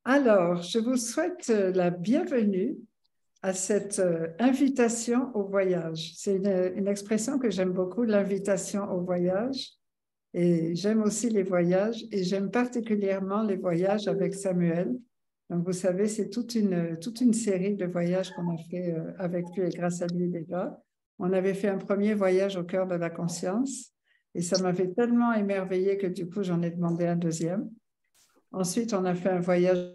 Alors, je vous souhaite la bienvenue à cette invitation au voyage. C'est une expression que j'aime beaucoup, l'invitation au voyage. Et j'aime aussi les voyages et j'aime particulièrement les voyages avec Samuel. Donc, vous savez, c'est toute une série de voyages qu'on a fait avec lui et grâce à lui déjà. On avait fait un premier voyage au cœur de la conscience et ça m'avait tellement émerveillé que du coup, j'en ai demandé un deuxième. Ensuite, on a fait un voyage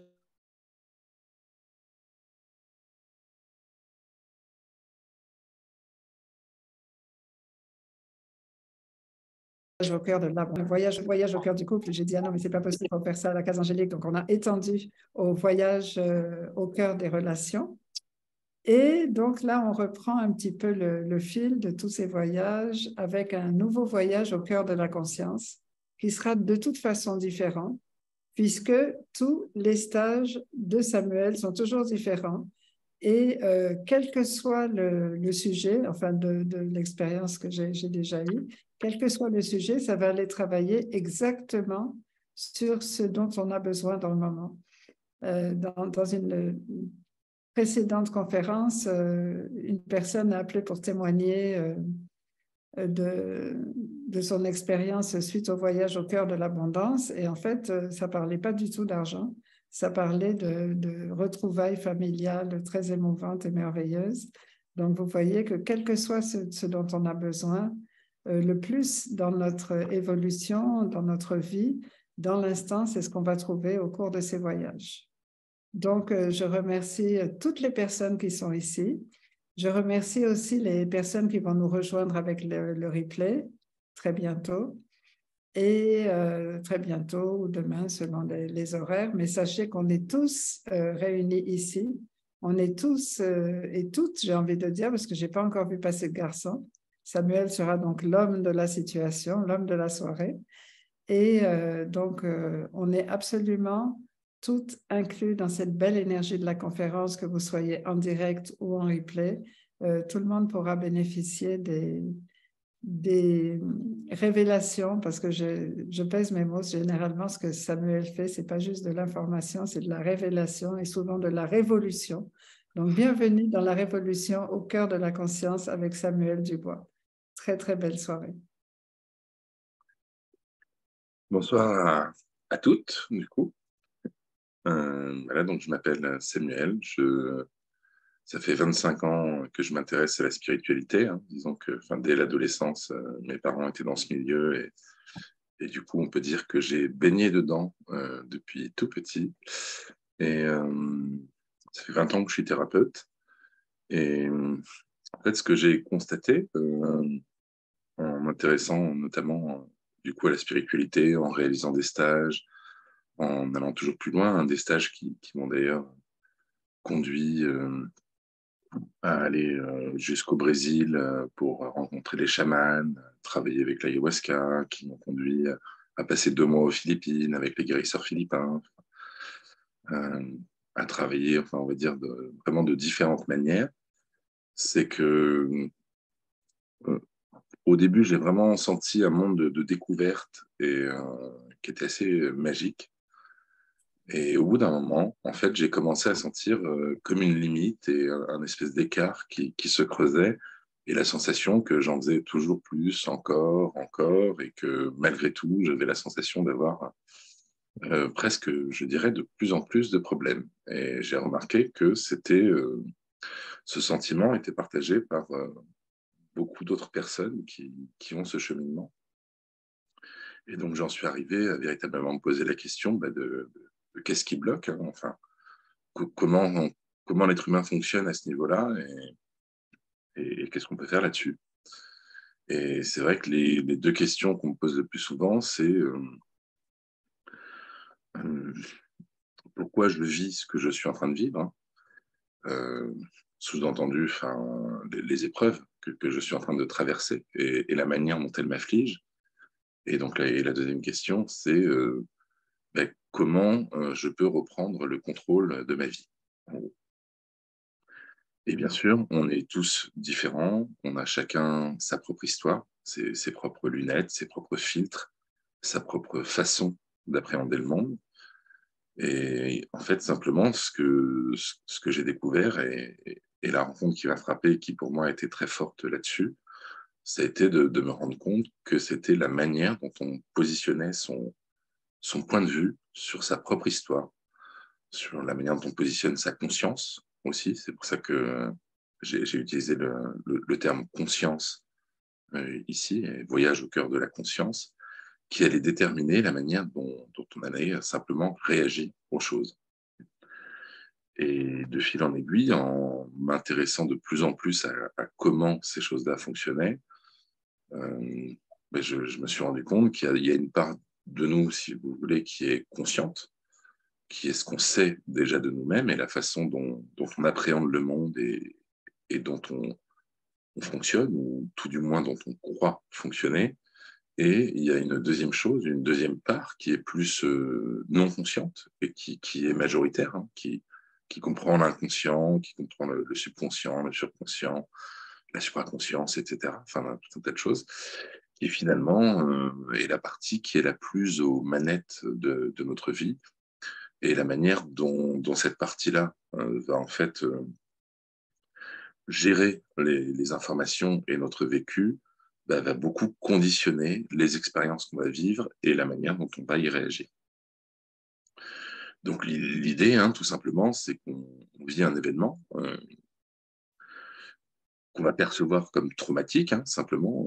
au cœur de l'arbre, voyage au cœur du couple. J'ai dit, ah non, mais c'est pas possible, il faut faire ça à la case angélique. Donc, on a étendu au voyage au cœur des relations. Et donc là, on reprend un petit peu le fil de tous ces voyages avec un nouveau voyage au cœur de la conscience qui sera de toute façon différent puisque tous les stages de Samuel sont toujours différents. Et quel que soit le sujet, enfin de l'expérience que j'ai déjà eue, quel que soit le sujet, ça va aller travailler exactement sur ce dont on a besoin dans le moment. Dans une précédente conférence, une personne a appelé pour témoigner de son expérience suite au voyage au cœur de l'abondance. Et en fait, ça ne parlait pas du tout d'argent. Ça parlait de retrouvailles familiales très émouvantes et merveilleuses. Donc, vous voyez que quel que soit ce dont on a besoin, le plus dans notre évolution, dans notre vie, dans l'instant, c'est ce qu'on va trouver au cours de ces voyages. Donc, je remercie toutes les personnes qui sont ici. Je remercie aussi les personnes qui vont nous rejoindre avec le replay très bientôt et très bientôt ou demain selon les horaires. Mais sachez qu'on est tous réunis ici. On est tous et toutes, j'ai envie de dire, parce que je n'ai pas encore vu passer de garçon. Samuel sera donc l'homme de la situation, l'homme de la soirée. Et donc, on est absolument toutes inclus dans cette belle énergie de la conférence, que vous soyez en direct ou en replay. Tout le monde pourra bénéficier des révélations, parce que je pèse mes mots. Généralement, ce que Samuel fait, c'est pas juste de l'information, c'est de la révélation et souvent de la révolution. Donc, bienvenue dans la révolution au cœur de la conscience avec Samuel Dubois. Très, très belle soirée. Bonsoir à toutes, du coup. Voilà, donc je m'appelle Samuel. Ça fait 25 ans que je m'intéresse à la spiritualité. Disons que dès l'adolescence, mes parents étaient dans ce milieu et du coup, on peut dire que j'ai baigné dedans depuis tout petit. Et ça fait 20 ans que je suis thérapeute. Et en fait, ce que j'ai constaté en m'intéressant notamment du coup à la spiritualité, en réalisant des stages, en allant toujours plus loin, des stages qui m'ont d'ailleurs conduit à aller jusqu'au Brésil pour rencontrer les chamans, travailler avec l'ayahuasca, qui m'ont conduit à passer 2 mois aux Philippines avec les guérisseurs philippins, euh, à travailler, enfin on va dire, vraiment de différentes manières. C'est que au début, j'ai vraiment senti un monde de découverte et qui était assez magique. Et au bout d'un moment, en fait, j'ai commencé à sentir comme une limite et un espèce d'écart qui se creusait et la sensation que j'en faisais toujours plus, encore, encore, et que malgré tout, j'avais la sensation d'avoir presque, je dirais, de plus en plus de problèmes. Et j'ai remarqué que ce sentiment était partagé par beaucoup d'autres personnes qui ont ce cheminement. Et donc, j'en suis arrivé à véritablement me poser la question de qu'est-ce qui bloque, enfin, comment, comment l'être humain fonctionne à ce niveau-là et qu'est-ce qu'on peut faire là-dessus. Et c'est vrai que les deux questions qu'on me pose le plus souvent, c'est euh, pourquoi je vis ce que je suis en train de vivre, euh, sous-entendu les épreuves que je suis en train de traverser et la manière dont elles m'affligent. Et donc la deuxième question, c'est comment je peux reprendre le contrôle de ma vie. Et bien sûr, on est tous différents, on a chacun sa propre histoire, ses propres lunettes, ses propres filtres, sa propre façon d'appréhender le monde. Et en fait, simplement, ce que j'ai découvert et la rencontre qui m'a frappé, qui pour moi a été très forte là-dessus, ça a été de me rendre compte que c'était la manière dont on positionnait son point de vue sur sa propre histoire, sur la manière dont on positionne sa conscience aussi. C'est pour ça que j'ai utilisé le terme conscience ici, et voyage au cœur de la conscience, qui allait déterminer la manière dont on allait simplement réagir aux choses. Et de fil en aiguille, en m'intéressant de plus en plus à comment ces choses-là fonctionnaient, je me suis rendu compte qu'il y a une part de nous, si vous voulez, qui est consciente, qui est ce qu'on sait déjà de nous-mêmes et la façon dont on appréhende le monde et dont on fonctionne, ou tout du moins dont on croit fonctionner. Et il y a une deuxième chose, une deuxième part qui est plus non consciente et qui est majoritaire, hein, qui comprend l'inconscient, qui comprend le subconscient, le surconscient, la supraconscience, etc. Enfin, tout un tas de choses, qui finalement est la partie qui est la plus aux manettes de notre vie et la manière dont cette partie-là va en fait gérer les informations et notre vécu va beaucoup conditionner les expériences qu'on va vivre et la manière dont on va y réagir. Donc l'idée, hein, tout simplement, c'est qu'on vit un événement qu'on va percevoir comme traumatique, hein, simplement,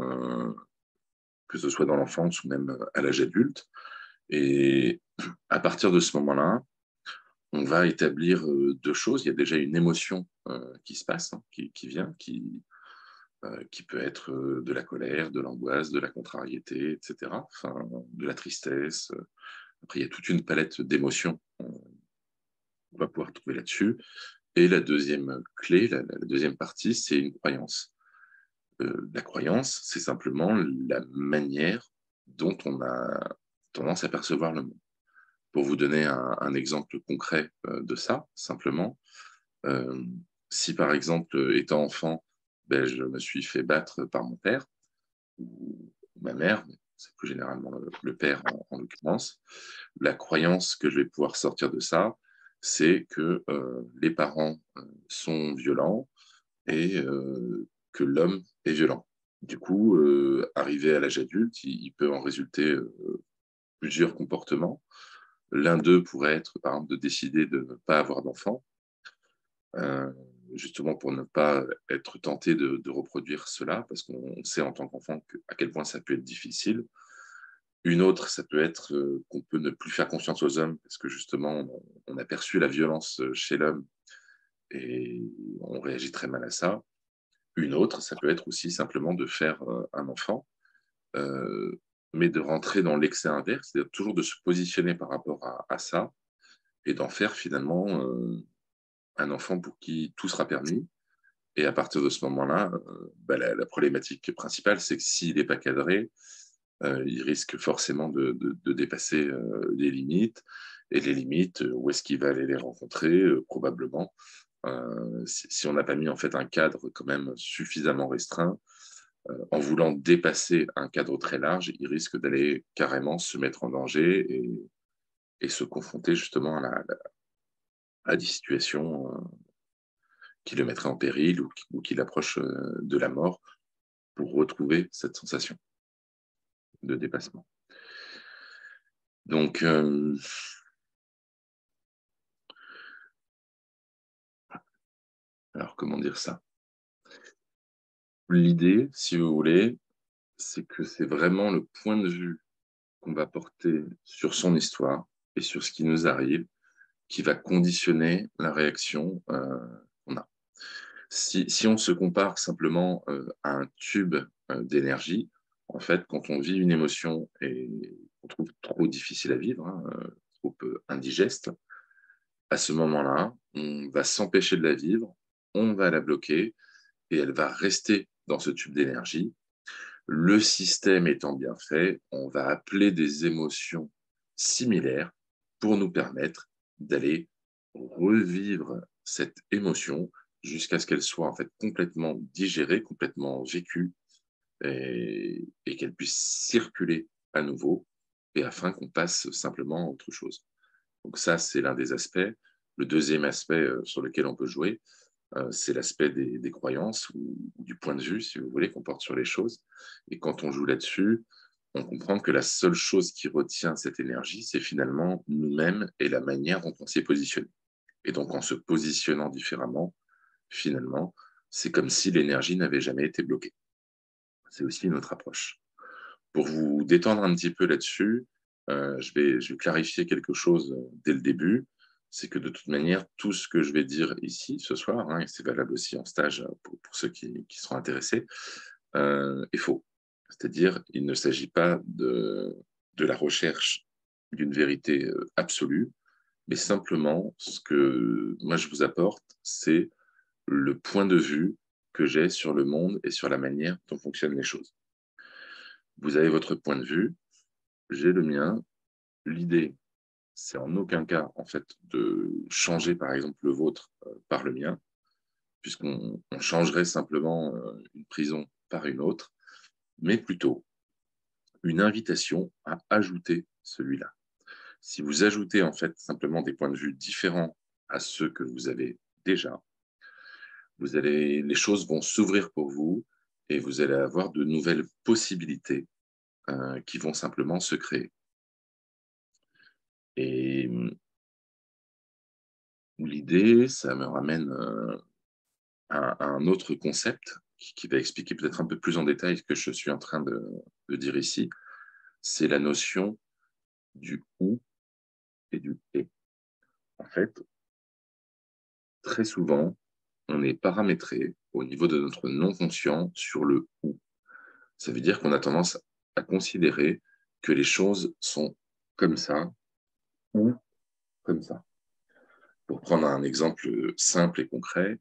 que ce soit dans l'enfance ou même à l'âge adulte. Et à partir de ce moment-là, on va établir deux choses. Il y a déjà une émotion qui se passe, hein, qui vient, qui peut être de la colère, de l'angoisse, de la contrariété, etc. Enfin, de la tristesse. Après, il y a toute une palette d'émotions qu'on va pouvoir trouver là-dessus. Et la deuxième clé, la deuxième partie, c'est une croyance. La croyance, c'est simplement la manière dont on a tendance à percevoir le monde. Pour vous donner un exemple concret de ça, simplement, euh, si par exemple, étant enfant, je me suis fait battre par mon père ou ma mère, c'est plus généralement le père en l'occurrence, la croyance que je vais pouvoir sortir de ça, c'est que les parents sont violents et que l'homme est violent. Du coup, arrivé à l'âge adulte, il peut en résulter plusieurs comportements. L'un d'eux pourrait être, par exemple, de décider de ne pas avoir d'enfant, euh, justement pour ne pas être tenté de reproduire cela, parce qu'on sait en tant qu'enfant à quel point ça peut être difficile. Une autre, ça peut être qu'on peut ne plus faire confiance aux hommes, parce que justement, on a perçu la violence chez l'homme et on réagit très mal à ça. Une autre, ça peut être aussi simplement de faire un enfant, euh, mais de rentrer dans l'excès inverse, c'est-à-dire toujours de se positionner par rapport à ça et d'en faire finalement un enfant pour qui tout sera permis. Et à partir de ce moment-là, la problématique principale, c'est que s'il n'est pas cadré, il risque forcément de dépasser les limites. Et les limites, où est-ce qu'il va aller les rencontrer probablement, si on n'a pas mis en fait un cadre quand même suffisamment restreint, en voulant dépasser un cadre très large, il risque d'aller carrément se mettre en danger et se confronter justement à des situations qui le mettraient en péril ou qui l'approchent de la mort pour retrouver cette sensation de dépassement. Donc, alors comment dire ça? L'idée, si vous voulez, c'est que c'est vraiment le point de vue qu'on va porter sur son histoire et sur ce qui nous arrive qui va conditionner la réaction qu'on a. Si on se compare simplement à un tube d'énergie, en fait, quand on vit une émotion et qu'on trouve trop difficile à vivre, hein, trop indigeste, à ce moment-là, on va s'empêcher de la vivre, on va la bloquer et elle va rester dans ce tube d'énergie. Le système étant bien fait, on va appeler des émotions similaires pour nous permettre d'aller revivre cette émotion jusqu'à ce qu'elle soit en fait complètement digérée, complètement vécue et qu'elle puisse circuler à nouveau et afin qu'on passe simplement à autre chose. Donc ça, c'est l'un des aspects. Le deuxième aspect sur lequel on peut jouer, c'est l'aspect des croyances ou du point de vue, si vous voulez, qu'on porte sur les choses. Et quand on joue là-dessus, on comprend que la seule chose qui retient cette énergie, c'est finalement nous-mêmes et la manière dont on s'y est positionné. Et donc, en se positionnant différemment, finalement, c'est comme si l'énergie n'avait jamais été bloquée. C'est aussi une autre approche. Pour vous détendre un petit peu là-dessus, je vais clarifier quelque chose dès le début. C'est que de toute manière, tout ce que je vais dire ici ce soir, hein, et c'est valable aussi en stage pour ceux qui seront intéressés, est faux. C'est-à-dire, il ne s'agit pas de la recherche d'une vérité absolue, mais simplement, ce que moi je vous apporte, c'est le point de vue que j'ai sur le monde et sur la manière dont fonctionnent les choses. Vous avez votre point de vue, j'ai le mien. L'idée, c'est en aucun cas, en fait, de changer, par exemple, le vôtre par le mien, puisqu'on changerait simplement une prison par une autre, mais plutôt une invitation à ajouter celui-là. Si vous ajoutez, en fait, simplement des points de vue différents à ceux que vous avez déjà, les choses vont s'ouvrir pour vous et vous allez avoir de nouvelles possibilités qui vont simplement se créer. Et l'idée, ça me ramène à un autre concept qui va expliquer peut-être un peu plus en détail ce que je suis en train de dire ici. C'est la notion du ou et du et. En fait, très souvent, on est paramétré au niveau de notre non-conscient sur le ou. Ça veut dire qu'on a tendance à considérer que les choses sont comme ça ou comme ça. Pour prendre un exemple simple et concret,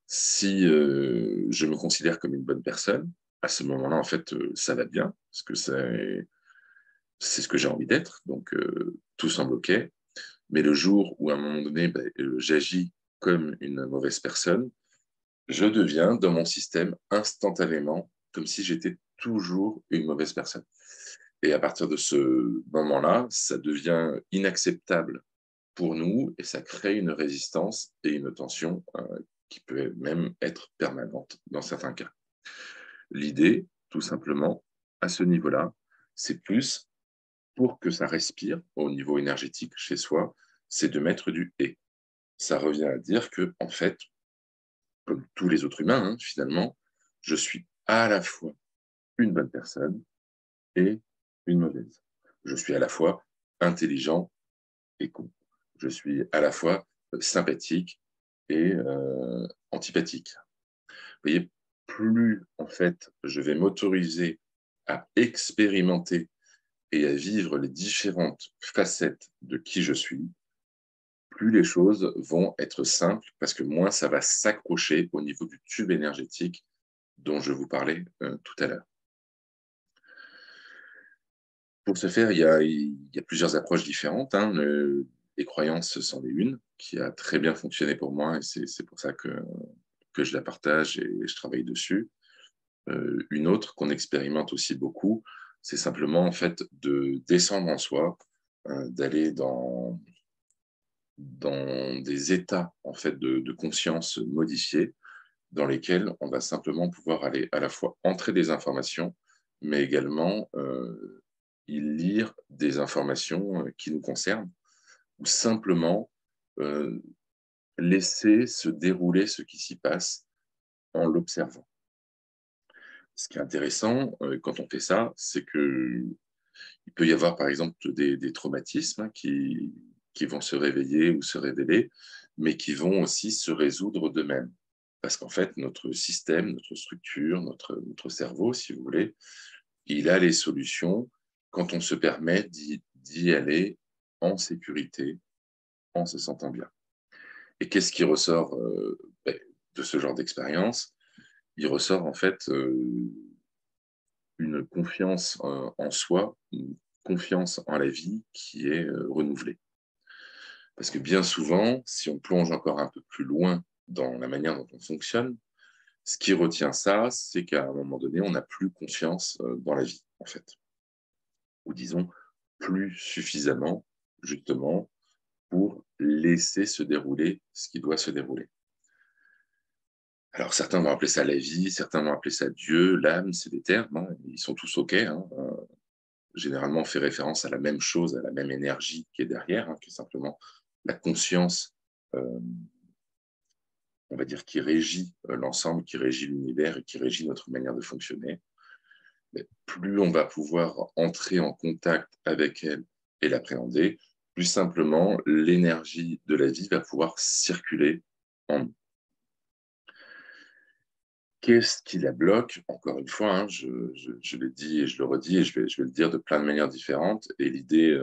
si je me considère comme une bonne personne, à ce moment-là, en fait, ça va bien, parce que c'est ce que j'ai envie d'être, donc tout semble OK. Mais le jour où, à un moment donné, j'agis comme une mauvaise personne, je deviens, dans mon système, instantanément, comme si j'étais toujours une mauvaise personne. Et à partir de ce moment-là, ça devient inacceptable pour nous et ça crée une résistance et une tension qui peut même être permanente dans certains cas. L'idée, tout simplement, à ce niveau-là, c'est plus pour que ça respire au niveau énergétique chez soi, c'est de mettre du et. Ça revient à dire que, en fait, comme tous les autres humains, hein, finalement, je suis à la fois une bonne personne et une mauvaise. Je suis à la fois intelligent et con. Je suis à la fois sympathique et antipathique. Vous voyez, plus en fait je vais m'autoriser à expérimenter et à vivre les différentes facettes de qui je suis, plus les choses vont être simples parce que moins ça va s'accrocher au niveau du tube énergétique dont je vous parlais tout à l'heure. Pour ce faire, il y a plusieurs approches différentes. Hein. Les croyances, c'en est une qui a très bien fonctionné pour moi et c'est pour ça que je la partage et je travaille dessus. Une autre qu'on expérimente aussi beaucoup, c'est simplement en fait de descendre en soi, d'aller dans des états en fait de conscience modifiés dans lesquels on va simplement pouvoir aller à la fois entrer des informations, mais également y lire des informations qui nous concernent, ou simplement euh, laisser se dérouler ce qui s'y passe en l'observant. Ce qui est intéressant quand on fait ça, c'est que il peut y avoir par exemple des traumatismes hein, qui vont se réveiller ou se révéler, mais qui vont aussi se résoudre d'eux-mêmes. Parce qu'en fait, notre système, notre structure, notre cerveau, si vous voulez, il a les solutions quand on se permet d'y aller en sécurité, en se sentant bien. Et qu'est-ce qui ressort de ce genre d'expérience? Il ressort en fait une confiance en soi, une confiance en la vie qui est renouvelée. Parce que bien souvent, si on plonge encore un peu plus loin dans la manière dont on fonctionne, ce qui retient ça, c'est qu'à un moment donné, on n'a plus confiance dans la vie, en fait. Ou disons, plus suffisamment, justement, pour laisser se dérouler ce qui doit se dérouler. Alors, certains vont appeler ça la vie, certains vont appeler ça Dieu, l'âme, c'est des termes, hein, ils sont tous OK. Hein. Généralement, on fait référence à la même chose, à la même énergie qui est derrière, hein, qui est simplement la conscience, on va dire, qui régit l'ensemble, qui régit l'univers et qui régit notre manière de fonctionner. Mais plus on va pouvoir entrer en contact avec elle et l'appréhender, plus simplement l'énergie de la vie va pouvoir circuler en nous. Qu'est-ce qui la bloque? Encore une fois, hein, je l'ai dit et je le redis et je vais le dire de plein de manières différentes. Et l'idée,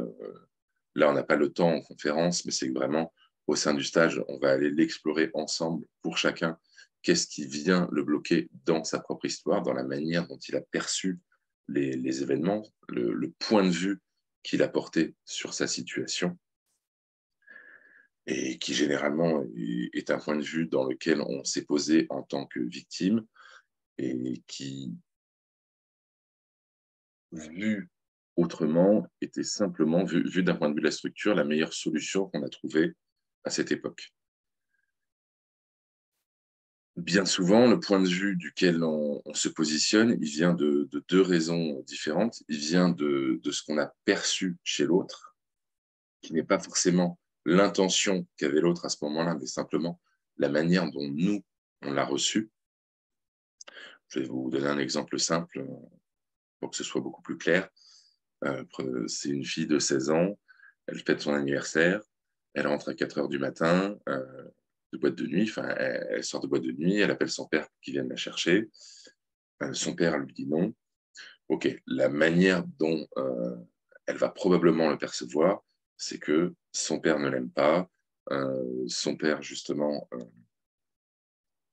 là, on n'a pas le temps en conférence, mais c'est que vraiment, au sein du stage, on va aller l'explorer ensemble pour chacun. Qu'est-ce qui vient le bloquer dans sa propre histoire, dans la manière dont il a perçu les événements, le point de vue qu'il a porté sur sa situation, et qui généralement est un point de vue dans lequel on s'est posé en tant que victime, et qui, vu autrement, était simplement, vu d'un point de vue de la structure, la meilleure solution qu'on a trouvée à cette époque. Bien souvent, le point de vue duquel on se positionne, il vient de deux raisons différentes. Il vient de ce qu'on a perçu chez l'autre, qui n'est pas forcément l'intention qu'avait l'autre à ce moment-là, mais simplement la manière dont nous, on l'a reçu. Je vais vous donner un exemple simple pour que ce soit beaucoup plus clair. C'est une fille de 16 ans, elle fête son anniversaire, elle rentre à 4 heures du matin de boîte de nuit, enfin, elle sort de boîte de nuit, elle appelle son père qui vienne la chercher. Son père lui dit non. Ok, la manière dont elle va probablement le percevoir, c'est que son père ne l'aime pas, son père justement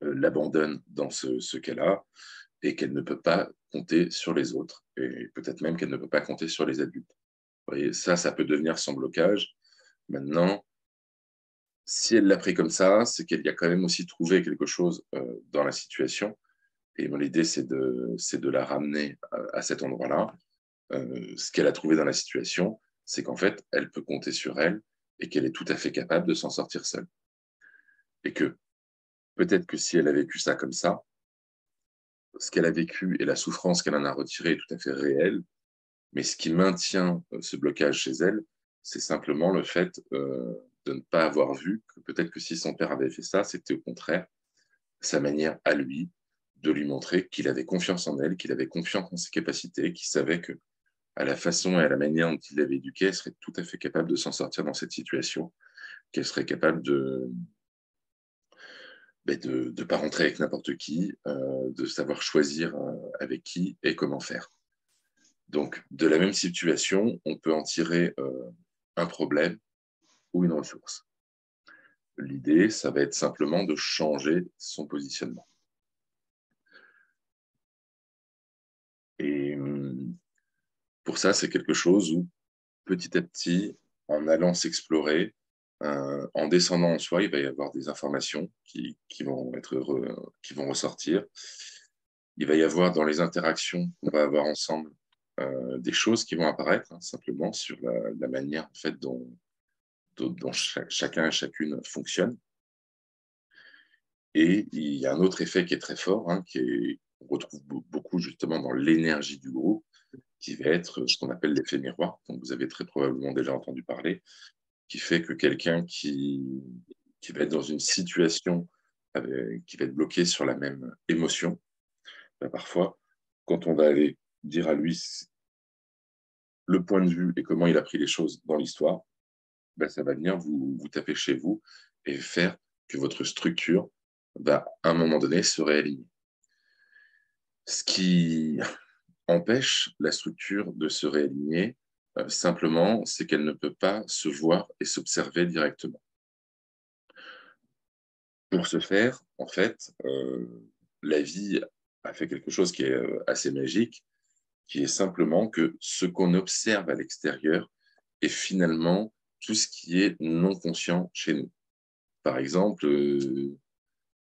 l'abandonne dans ce qu'elle a, et qu'elle ne peut pas compter sur les autres, et peut-être même qu'elle ne peut pas compter sur les adultes. Vous voyez, ça peut devenir son blocage. Maintenant, si elle l'a pris comme ça, c'est qu'elle y a quand même aussi trouvé quelque chose dans la situation. Et mon idée, c'est de la ramener à cet endroit-là. Ce qu'elle a trouvé dans la situation, c'est qu'en fait, elle peut compter sur elle et qu'elle est tout à fait capable de s'en sortir seule. Et que peut-être que si elle a vécu ça comme ça, ce qu'elle a vécu et la souffrance qu'elle en a retirée est tout à fait réelle, mais ce qui maintient ce blocage chez elle, c'est simplement le fait de ne pas avoir vu que peut-être que si son père avait fait ça, c'était au contraire sa manière à lui de lui montrer qu'il avait confiance en elle, qu'il avait confiance en ses capacités, qu'il savait que à la façon et à la manière dont il l'avait éduquée, elle serait tout à fait capable de s'en sortir dans cette situation, qu'elle serait capable de ne pas rentrer avec n'importe qui, de savoir choisir avec qui et comment faire. Donc, de la même situation, on peut en tirer un problème ou une ressource. L'idée, ça va être simplement de changer son positionnement. Et pour ça, c'est quelque chose où, petit à petit, en allant s'explorer, en descendant en soi, il va y avoir des informations qui vont ressortir. Il va y avoir dans les interactions qu'on va avoir ensemble des choses qui vont apparaître, hein, simplement sur la manière en fait, dont chacun et chacune fonctionne. Et il y a un autre effet qui est très fort, hein, qu'on retrouve beaucoup justement dans l'énergie du groupe, qui va être ce qu'on appelle l'effet miroir, dont vous avez très probablement déjà entendu parler, qui fait que quelqu'un qui va être dans une situation qui va être bloqué sur la même émotion, ben parfois, quand on va aller dire à lui le point de vue et comment il a pris les choses dans l'histoire, ben ça va venir vous taper chez vous et faire que votre structure va, à un moment donné, se réaligner. Ce qui empêche la structure de se réaligner, simplement, c'est qu'elle ne peut pas se voir et s'observer directement. Pour ce faire, en fait, la vie a fait quelque chose qui est assez magique, qui est simplement que ce qu'on observe à l'extérieur est finalement tout ce qui est non conscient chez nous. Par exemple,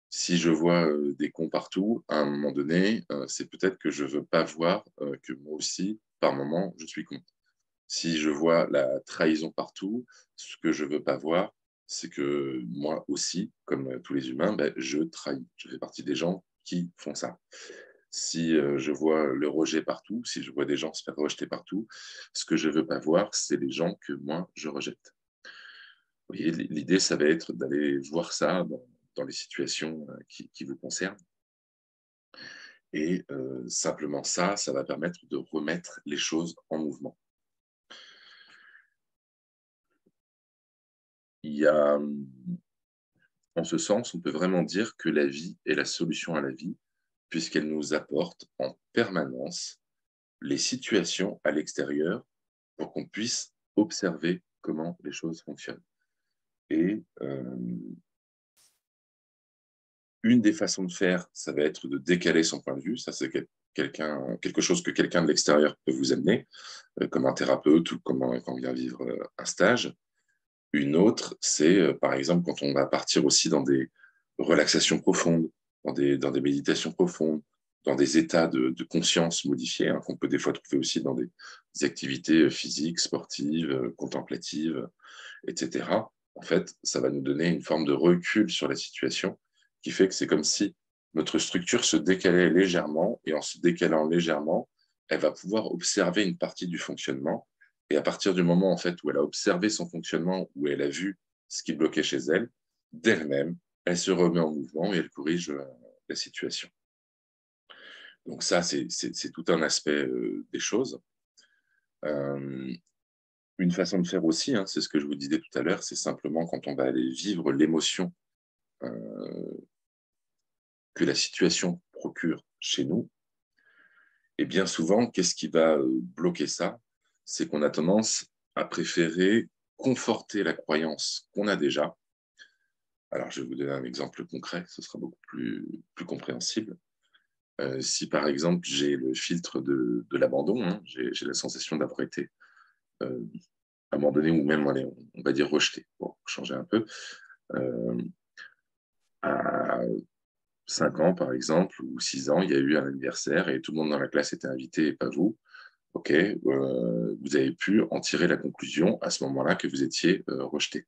si je vois des cons partout, à un moment donné, c'est peut-être que je ne veux pas voir que moi aussi, par moment, je suis con. Si je vois la trahison partout, ce que je ne veux pas voir, c'est que moi aussi, comme tous les humains, ben, je trahis. Je fais partie des gens qui font ça. Si je vois le rejet partout, si je vois des gens se faire rejeter partout, ce que je ne veux pas voir, c'est les gens que moi, je rejette. Vous voyez, l'idée, ça va être d'aller voir ça dans les situations qui vous concernent. Et simplement ça va permettre de remettre les choses en mouvement. Il y a, en ce sens, on peut vraiment dire que la vie est la solution à la vie, puisqu'elle nous apporte en permanence les situations à l'extérieur pour qu'on puisse observer comment les choses fonctionnent. Et une des façons de faire, ça va être de décaler son point de vue. Ça, c'est quelque chose que quelqu'un de l'extérieur peut vous amener, comme un thérapeute ou comme quand on vient vivre un stage. Une autre, c'est par exemple quand on va partir aussi dans des relaxations profondes, dans des méditations profondes, dans des états de conscience modifiés, hein, qu'on peut des fois trouver aussi dans des activités physiques, sportives, contemplatives, etc. En fait, ça va nous donner une forme de recul sur la situation qui fait que c'est comme si notre structure se décalait légèrement et en se décalant légèrement, elle va pouvoir observer une partie du fonctionnement. Et à partir du moment en fait, où elle a observé son fonctionnement, où elle a vu ce qui bloquait chez elle, d'elle-même, elle se remet en mouvement et elle corrige la situation. Donc ça, c'est tout un aspect des choses. Une façon de faire aussi, hein, c'est ce que je vous disais tout à l'heure, c'est simplement quand on va aller vivre l'émotion que la situation procure chez nous. Et bien souvent, qu'est-ce qui va bloquer ça? C'est qu'on a tendance à préférer conforter la croyance qu'on a déjà. Alors, je vais vous donner un exemple concret, ce sera beaucoup plus compréhensible. Si par exemple, j'ai le filtre de l'abandon, hein, j'ai la sensation d'avoir été abandonné ou même, allez, on va dire rejeté, pour changer un peu, à 5 ans par exemple, ou 6 ans, il y a eu un anniversaire et tout le monde dans la classe était invité et pas vous. Ok, vous avez pu en tirer la conclusion à ce moment-là que vous étiez rejeté.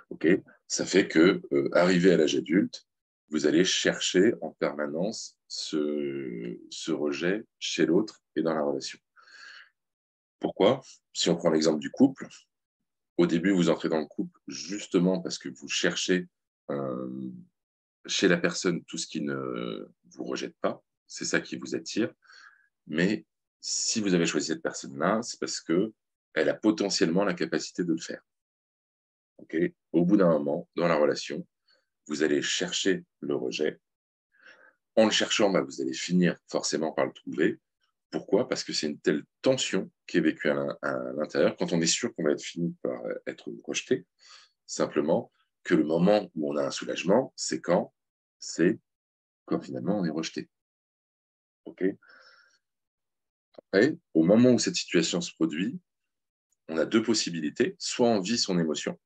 Ok, ça fait que, arrivé à l'âge adulte, vous allez chercher en permanence ce rejet chez l'autre et dans la relation. Pourquoi? Si on prend l'exemple du couple, au début, vous entrez dans le couple justement parce que vous cherchez chez la personne tout ce qui ne vous rejette pas. C'est ça qui vous attire. Mais si vous avez choisi cette personne-là, c'est parce qu'elle a potentiellement la capacité de le faire. Okay. Au bout d'un moment, dans la relation, vous allez chercher le rejet. En le cherchant, vous allez finir forcément par le trouver. Pourquoi? Parce que c'est une telle tension qui est vécue à l'intérieur, quand on est sûr qu'on va être fini par être rejeté, simplement que le moment où on a un soulagement, c'est quand finalement on est rejeté. Okay. Après, au moment où cette situation se produit, on a deux possibilités. Soit on vit son émotion,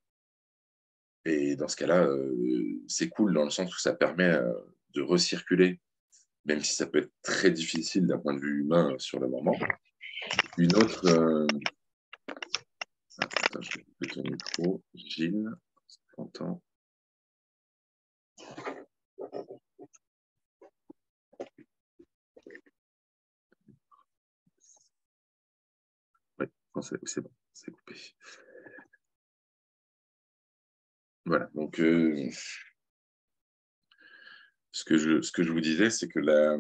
et dans ce cas-là, c'est cool dans le sens où ça permet de recirculer, même si ça peut être très difficile d'un point de vue humain sur le moment. Une autre... Attends, je vais couper ton micro. Gilles, tu entends? Oui, c'est bon, c'est coupé. Voilà, donc ce que je vous disais, c'est que la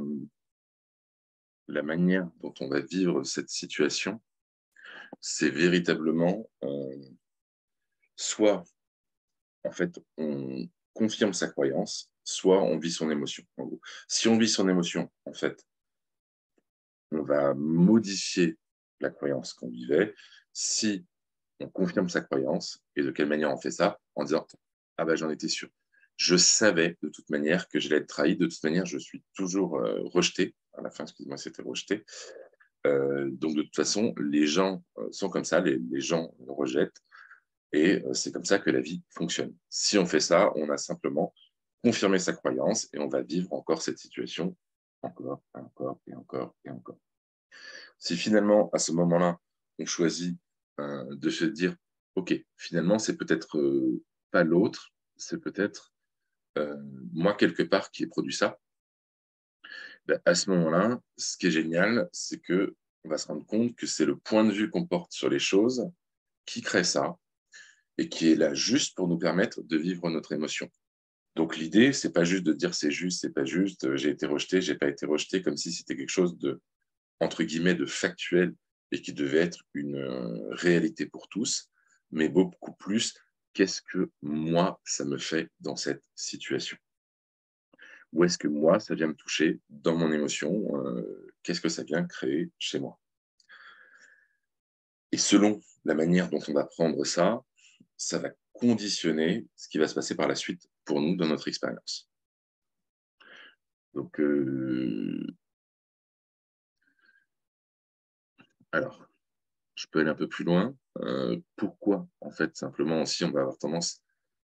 manière dont on va vivre cette situation, c'est véritablement soit, en fait, on confirme sa croyance, soit on vit son émotion. En gros. Si on vit son émotion, en fait, on va modifier la croyance qu'on vivait. Si on confirme sa croyance, et de quelle manière on fait ça? En disant, ah ben j'en étais sûr. Je savais de toute manière que j'allais être trahi. De toute manière, je suis toujours rejeté. À la fin, excuse-moi, c'était rejeté. Donc, de toute façon, les gens sont comme ça, les gens nous rejettent. Et c'est comme ça que la vie fonctionne. Si on fait ça, on a simplement confirmé sa croyance et on va vivre encore cette situation encore, et encore, et encore, et encore. Si finalement, à ce moment-là, on choisit de se dire, OK, finalement, c'est peut-être pas l'autre, c'est peut-être moi quelque part qui ai produit ça, ben, à ce moment-là, ce qui est génial, c'est que on va se rendre compte que c'est le point de vue qu'on porte sur les choses qui crée ça et qui est là juste pour nous permettre de vivre notre émotion. Donc l'idée, c'est pas juste de dire c'est juste, c'est pas juste, j'ai été rejeté, j'ai pas été rejeté, comme si c'était quelque chose de, entre guillemets, de factuel et qui devait être une réalité pour tous, mais beaucoup plus, qu'est-ce que moi, ça me fait dans cette situation? Où est-ce que moi, ça vient me toucher dans mon émotion? Qu'est-ce que ça vient créer chez moi? Et selon la manière dont on va prendre ça, ça va conditionner ce qui va se passer par la suite pour nous dans notre expérience. Donc, alors, je peux aller un peu plus loin. Pourquoi, en fait, simplement aussi, on va avoir tendance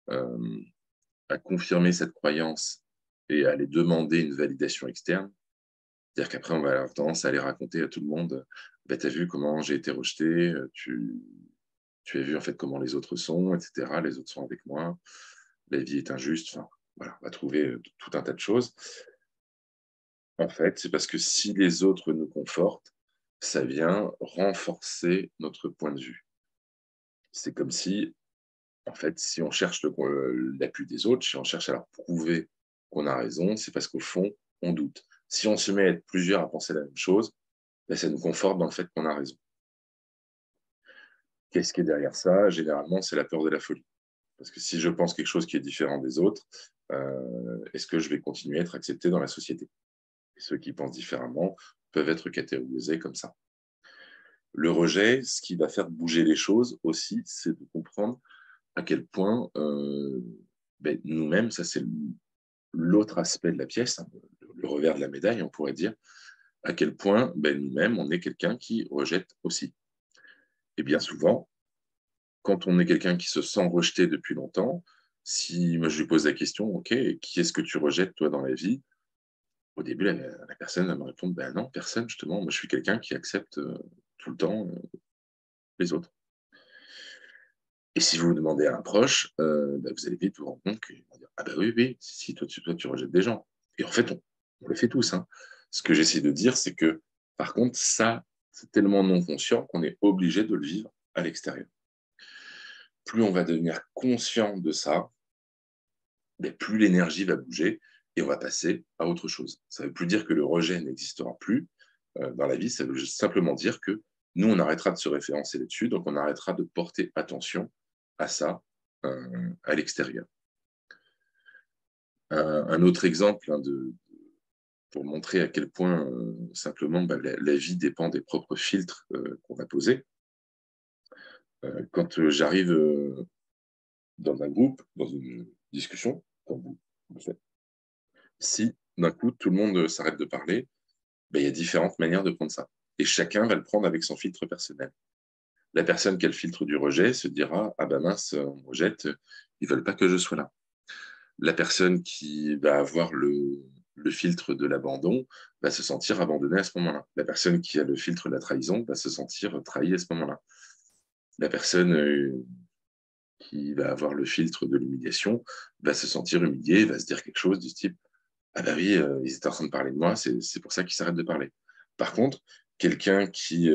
à confirmer cette croyance et à aller demander une validation externe. C'est-à-dire qu'après, on va avoir tendance à aller raconter à tout le monde, bah, tu as vu comment j'ai été rejeté, tu as vu en fait comment les autres sont, etc. Les autres sont avec moi, la vie est injuste. Enfin, voilà, on va trouver tout un tas de choses. En fait, c'est parce que si les autres nous confortent, ça vient renforcer notre point de vue. C'est comme si, en fait, si on cherche l'appui des autres, si on cherche à leur prouver qu'on a raison, c'est parce qu'au fond, on doute. Si on se met à être plusieurs à penser la même chose, ben, ça nous conforte dans le fait qu'on a raison. Qu'est-ce qui est derrière ça? Généralement, c'est la peur de la folie. Parce que si je pense quelque chose qui est différent des autres, est-ce que je vais continuer à être accepté dans la société? Et ceux qui pensent différemment peuvent être catégorisés comme ça. Le rejet, ce qui va faire bouger les choses aussi, c'est de comprendre à quel point ben, nous-mêmes, ça c'est l'autre aspect de la pièce, hein, le revers de la médaille, on pourrait dire, à quel point ben, nous-mêmes, on est quelqu'un qui rejette aussi. Et bien souvent, quand on est quelqu'un qui se sent rejeté depuis longtemps, si moi je lui pose la question, OK, qui est-ce que tu rejettes toi dans la vie? Au début, la personne va me répondre, ben non, personne, justement, moi je suis quelqu'un qui accepte tout le temps les autres. Et si vous demandez à un proche, bah, vous allez vite vous rendre compte qu'il va dire, ah ben oui, oui, si, toi, tu rejettes des gens. Et en fait, on le fait tous. Hein. Ce que j'essaie de dire, c'est que, par contre, ça, c'est tellement non conscient qu'on est obligé de le vivre à l'extérieur. Plus on va devenir conscient de ça, ben, plus l'énergie va bouger et on va passer à autre chose. Ça ne veut plus dire que le rejet n'existera plus dans la vie, ça veut simplement dire que nous, on arrêtera de se référencer là-dessus, donc on arrêtera de porter attention à ça à l'extérieur. Un autre exemple hein, pour montrer à quel point simplement bah, la vie dépend des propres filtres qu'on va poser. Quand j'arrive dans un groupe, dans une discussion, comme vous le faites, si d'un coup tout le monde s'arrête de parler, bah, il y a différentes manières de prendre ça. Et chacun va le prendre avec son filtre personnel. La personne qui a le filtre du rejet se dira « Ah ben mince, on me rejette, ils ne veulent pas que je sois là ». La personne qui va avoir le filtre de l'abandon va se sentir abandonnée à ce moment-là. La personne qui a le filtre de la trahison va se sentir trahie à ce moment-là. La personne qui va avoir le filtre de l'humiliation va se sentir humiliée, va se dire quelque chose du type « Ah ben oui, ils étaient en train de parler de moi, c'est pour ça qu'ils s'arrêtent de parler ». Par contre, quelqu'un qui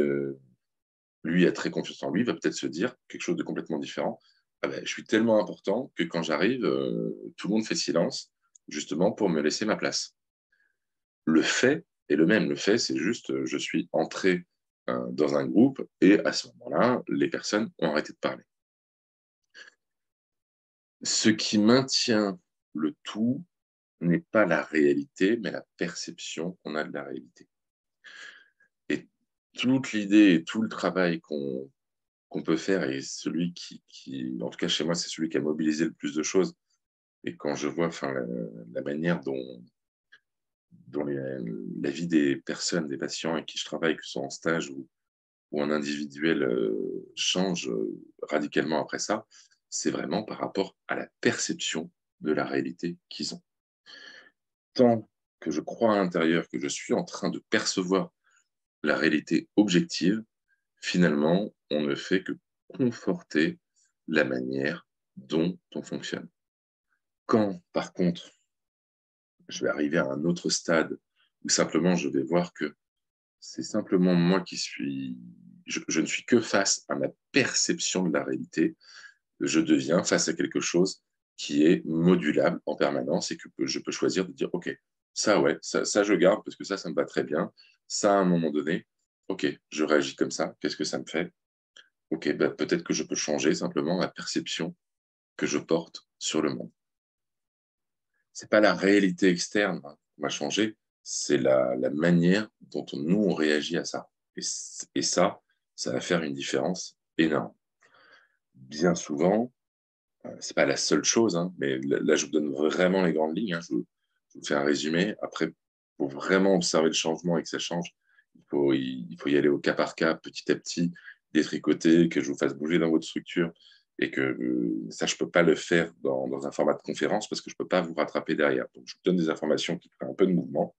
lui a très confiance en lui, va peut-être se dire quelque chose de complètement différent. Ah ben, je suis tellement important que quand j'arrive, tout le monde fait silence, justement pour me laisser ma place. Le fait est le même. Le fait, c'est juste, je suis entré dans un groupe et à ce moment-là, les personnes ont arrêté de parler. Ce qui maintient le tout n'est pas la réalité, mais la perception qu'on a de la réalité. Et toute l'idée et tout le travail qu'on peut faire et celui qui, en tout cas chez moi, c'est celui qui a mobilisé le plus de choses. Et quand je vois enfin, la manière dont la vie des personnes, des patients avec qui je travaille, que ce soit en stage ou en individuel, change radicalement après ça, c'est vraiment par rapport à la perception de la réalité qu'ils ont. Tant que je crois à l'intérieur que je suis en train de percevoir la réalité objective, finalement, on ne fait que conforter la manière dont on fonctionne. Quand, par contre, je vais arriver à un autre stade où simplement je vais voir que c'est simplement moi qui suis... Je ne suis que face à ma perception de la réalité, je deviens face à quelque chose qui est modulable en permanence et que je peux choisir de dire, OK, ça, ouais, ça je garde parce que ça me va très bien. Ça, à un moment donné, OK, je réagis comme ça. Qu'est-ce que ça me fait? OK, ben, peut-être que je peux changer simplement la perception que je porte sur le monde. C'est pas la réalité externe qui va changer, c'est la manière dont nous, on réagit à ça. Et ça va faire une différence énorme. Bien souvent, c'est pas la seule chose, hein, mais là, je vous donne vraiment les grandes lignes. Hein, je vous fais un résumé. Après, pour vraiment observer le changement et que ça change, il faut y aller au cas par cas, petit à petit, détricoter, que je vous fasse bouger dans votre structure. Et que ça, je ne peux pas le faire dans un format de conférence parce que je ne peux pas vous rattraper derrière. Donc, je vous donne des informations qui créent un peu de mouvement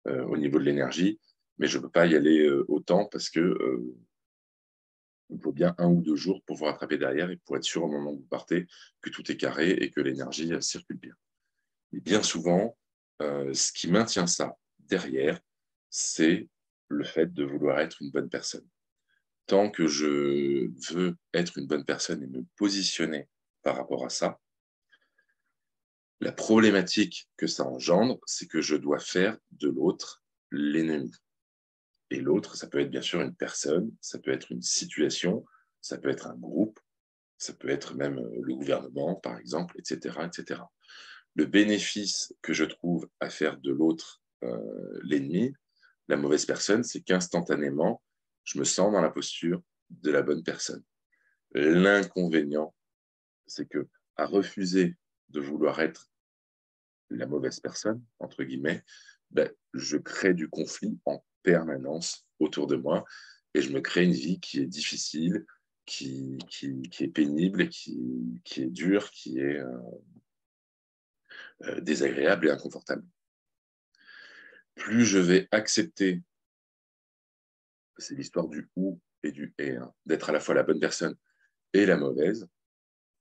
au niveau de l'énergie, mais je ne peux pas y aller autant parce que il faut bien 1 ou 2 jours pour vous rattraper derrière et pour être sûr au moment où vous partez que tout est carré et que l'énergie circule bien. Et bien souvent, ce qui maintient ça derrière, c'est le fait de vouloir être une bonne personne. Tant que je veux être une bonne personne et me positionner par rapport à ça, la problématique que ça engendre, c'est que je dois faire de l'autre l'ennemi. Et l'autre, ça peut être bien sûr une personne, ça peut être une situation, ça peut être un groupe, ça peut être même le gouvernement, par exemple, etc., etc. Le bénéfice que je trouve à faire de l'autre l'ennemi, la mauvaise personne, c'est qu'instantanément, je me sens dans la posture de la bonne personne. L'inconvénient, c'est que à refuser de vouloir être la mauvaise personne, entre guillemets, ben, je crée du conflit en permanence autour de moi et je me crée une vie qui est difficile, qui est pénible, qui est dure, qui est désagréable et inconfortable. Plus je vais accepter, c'est l'histoire du ou et du et, hein, d'être à la fois la bonne personne et la mauvaise,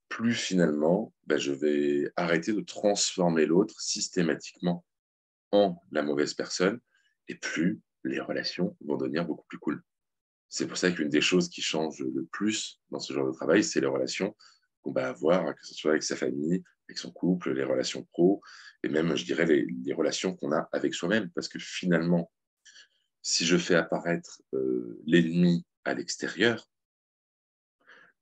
plus finalement, ben, je vais arrêter de transformer l'autre systématiquement en la mauvaise personne et plus les relations vont devenir beaucoup plus cool. C'est pour ça qu'une des choses qui change le plus dans ce genre de travail, c'est les relations qu'on va avoir, que ce soit avec sa famille, avec son couple, les relations pro, et même, je dirais, les relations qu'on a avec soi-même. Parce que finalement, si je fais apparaître l'ennemi à l'extérieur,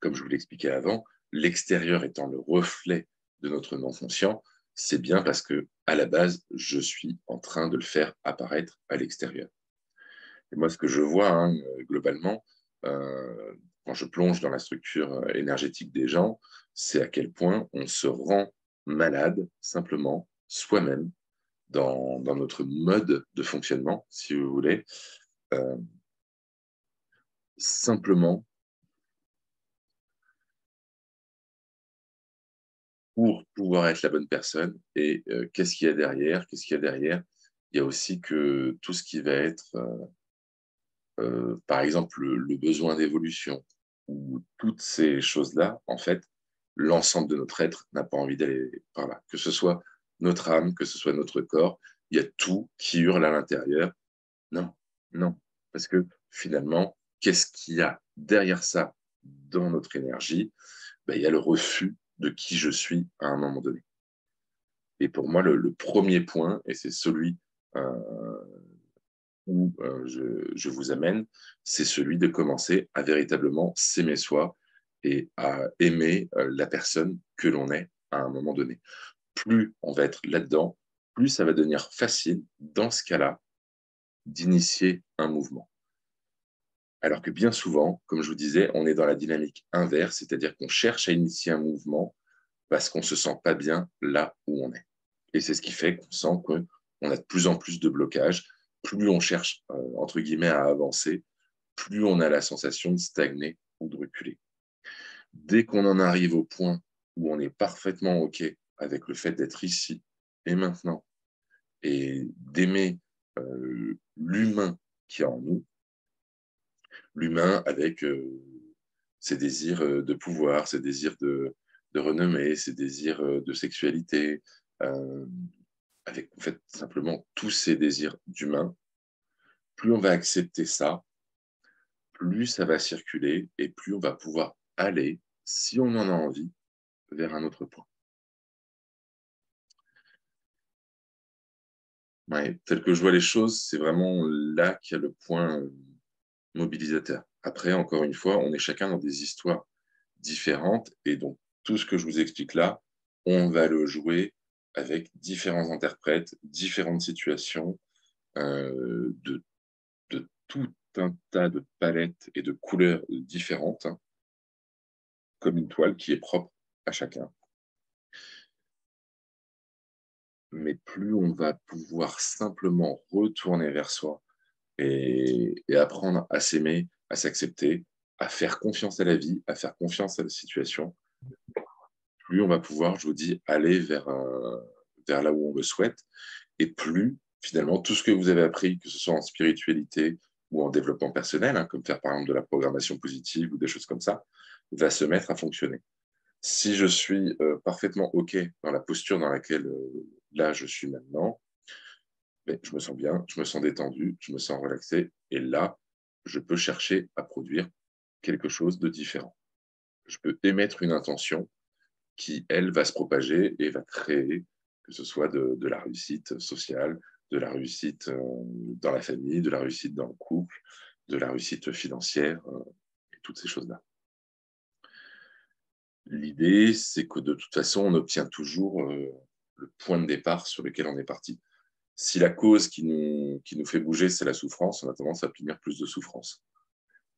comme je vous l'expliquais avant, l'extérieur étant le reflet de notre non-conscient, c'est bien parce que, à la base, je suis en train de le faire apparaître à l'extérieur. Et moi, ce que je vois hein, globalement, quand je plonge dans la structure énergétique des gens, c'est à quel point on se rend malade simplement soi-même dans notre mode de fonctionnement, si vous voulez, euh, simplement pour pouvoir être la bonne personne. Et qu'est-ce qu'il y a derrière? Qu'est-ce qu'il y a derrière? Il y a aussi que tout ce qui va être, par exemple, le besoin d'évolution, ou toutes ces choses-là, en fait, l'ensemble de notre être n'a pas envie d'aller par là. Que ce soit notre âme, que ce soit notre corps, il y a tout qui hurle à l'intérieur. Non, non. Parce que finalement, qu'est-ce qu'il y a derrière ça dans notre énergie? Ben, il y a le refus de qui je suis à un moment donné. Et pour moi, le premier point, et c'est celui où je vous amène, c'est celui de commencer à véritablement s'aimer soi et à aimer la personne que l'on est à un moment donné. Plus on va être là-dedans, plus ça va devenir facile, dans ce cas-là, d'initier un mouvement. Alors que bien souvent, comme je vous disais, on est dans la dynamique inverse, c'est-à-dire qu'on cherche à initier un mouvement parce qu'on ne se sent pas bien là où on est. Et c'est ce qui fait qu'on sent qu'on a de plus en plus de blocages. Plus on cherche, entre guillemets, à avancer, plus on a la sensation de stagner ou de reculer. Dès qu'on en arrive au point où on est parfaitement OK avec le fait d'être ici et maintenant et d'aimer l'humain qui est en nous, l'humain avec ses désirs de pouvoir, ses désirs de renommée, ses désirs de sexualité, avec en fait simplement tous ces désirs d'humain. Plus on va accepter ça, plus ça va circuler et plus on va pouvoir aller, si on en a envie, vers un autre point. Ouais, tel que je vois les choses, c'est vraiment là qu'il y a le point mobilisateur. Après, encore une fois, on est chacun dans des histoires différentes et donc tout ce que je vous explique là, on va le jouer avec différents interprètes, différentes situations, de tout un tas de palettes et de couleurs différentes, hein, comme une toile qui est propre à chacun. Mais plus on va pouvoir simplement retourner vers soi et apprendre à s'aimer, à s'accepter, à faire confiance à la vie, à faire confiance à la situation, plus on va pouvoir, je vous dis, aller vers là où on le souhaite, et plus, finalement, tout ce que vous avez appris, que ce soit en spiritualité ou en développement personnel, hein, comme faire par exemple de la programmation positive ou des choses comme ça, va se mettre à fonctionner. Si je suis parfaitement OK dans la posture dans laquelle là je suis maintenant, mais je me sens bien, je me sens détendu, je me sens relaxé, et là, je peux chercher à produire quelque chose de différent. Je peux émettre une intention qui, elle, va se propager et va créer, que ce soit de la réussite sociale, de la réussite dans la famille, de la réussite dans le couple, de la réussite financière, et toutes ces choses-là. L'idée, c'est que de toute façon, on obtient toujours le point de départ sur lequel on est parti. Si la cause qui nous fait bouger, c'est la souffrance, on a tendance à obtenir plus de souffrance.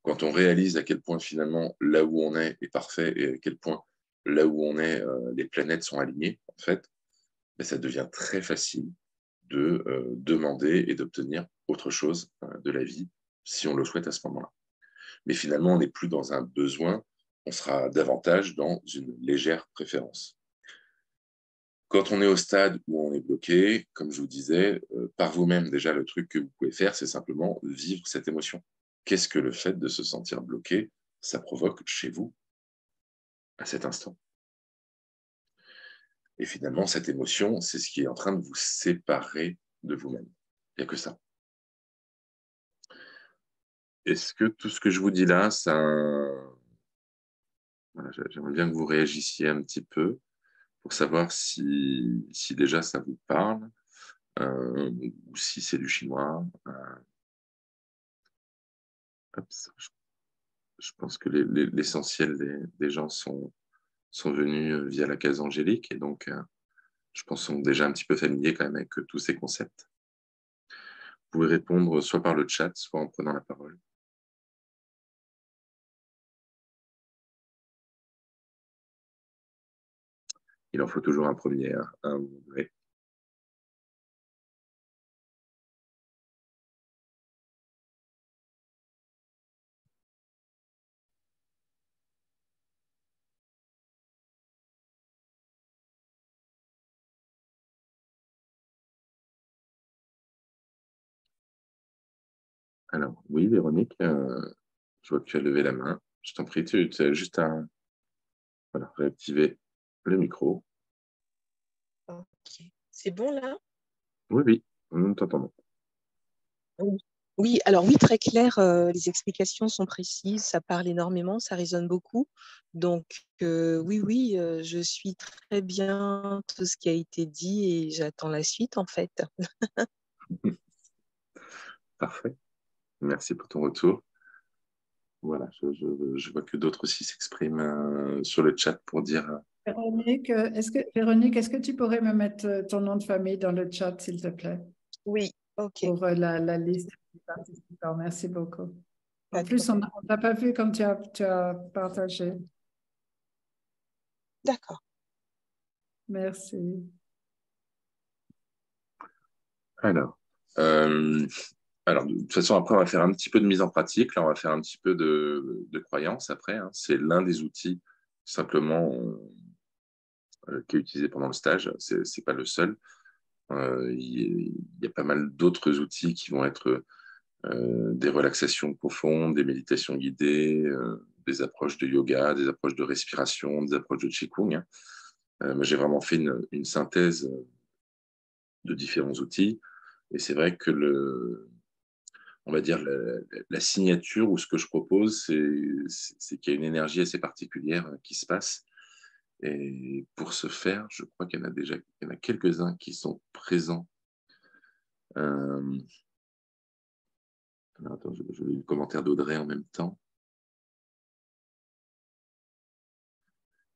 Quand on réalise à quel point finalement là où on est parfait et à quel point là où on est, les planètes sont alignées, en fait, ben, ça devient très facile de demander et d'obtenir autre chose de la vie si on le souhaite à ce moment-là. Mais finalement, on n'est plus dans un besoin, on sera davantage dans une légère préférence. Quand on est au stade où on est bloqué, comme je vous disais, par vous-même, déjà, le truc que vous pouvez faire, c'est simplement vivre cette émotion. Qu'est-ce que le fait de se sentir bloqué, ça provoque chez vous à cet instant? Et finalement, cette émotion, c'est ce qui est en train de vous séparer de vous-même. Il n'y a que ça. Est-ce que tout ce que je vous dis là, ça... Voilà, j'aimerais bien que vous réagissiez un petit peu pour savoir si déjà ça vous parle, ou si c'est du chinois. Hop, je pense que l'essentiel des gens sont venus via la case angélique et donc je pense qu'ils sont déjà un petit peu familiers quand même avec tous ces concepts. Vous pouvez répondre soit par le chat, soit en prenant la parole. Il en faut toujours un premier, hein, à un moment donné. Alors, oui, Véronique, je vois que tu as levé la main. Je t'en prie, tu as juste à voilà, réactiver le micro. Ok. C'est bon là? Oui, oui, nous t'entendons. Oui. Oui, alors oui, très clair, les explications sont précises, ça parle énormément, ça résonne beaucoup. Donc oui, oui, je suis très bien tout ce qui a été dit et j'attends la suite en fait. Parfait. Merci pour ton retour. Voilà, je vois que d'autres aussi s'expriment sur le chat pour dire. Véronique, est-ce que tu pourrais me mettre ton nom de famille dans le chat, s'il te plaît, Oui, ok, pour la liste des participants? Merci beaucoup. En pas de plus, on problème. ne t'a pas vu quand tu as partagé. D'accord. Merci. Alors, euh, alors, de toute façon, après, on va faire un petit peu de mise en pratique. Là, on va faire un petit peu de croyance après, hein. C'est l'un des outils, simplement, qui est utilisé pendant le stage. C'est pas le seul. Il y a pas mal d'autres outils qui vont être des relaxations profondes, des méditations guidées, des approches de yoga, des approches de respiration, des approches de Qigong. Hein. J'ai vraiment fait une synthèse de différents outils. Et c'est vrai que on va dire la signature ou ce que je propose, c'est qu'il y a une énergie assez particulière qui se passe. Et pour ce faire, je crois qu'il y en a quelques-uns qui sont présents. Alors, attends, je lis le commentaire d'Audrey en même temps.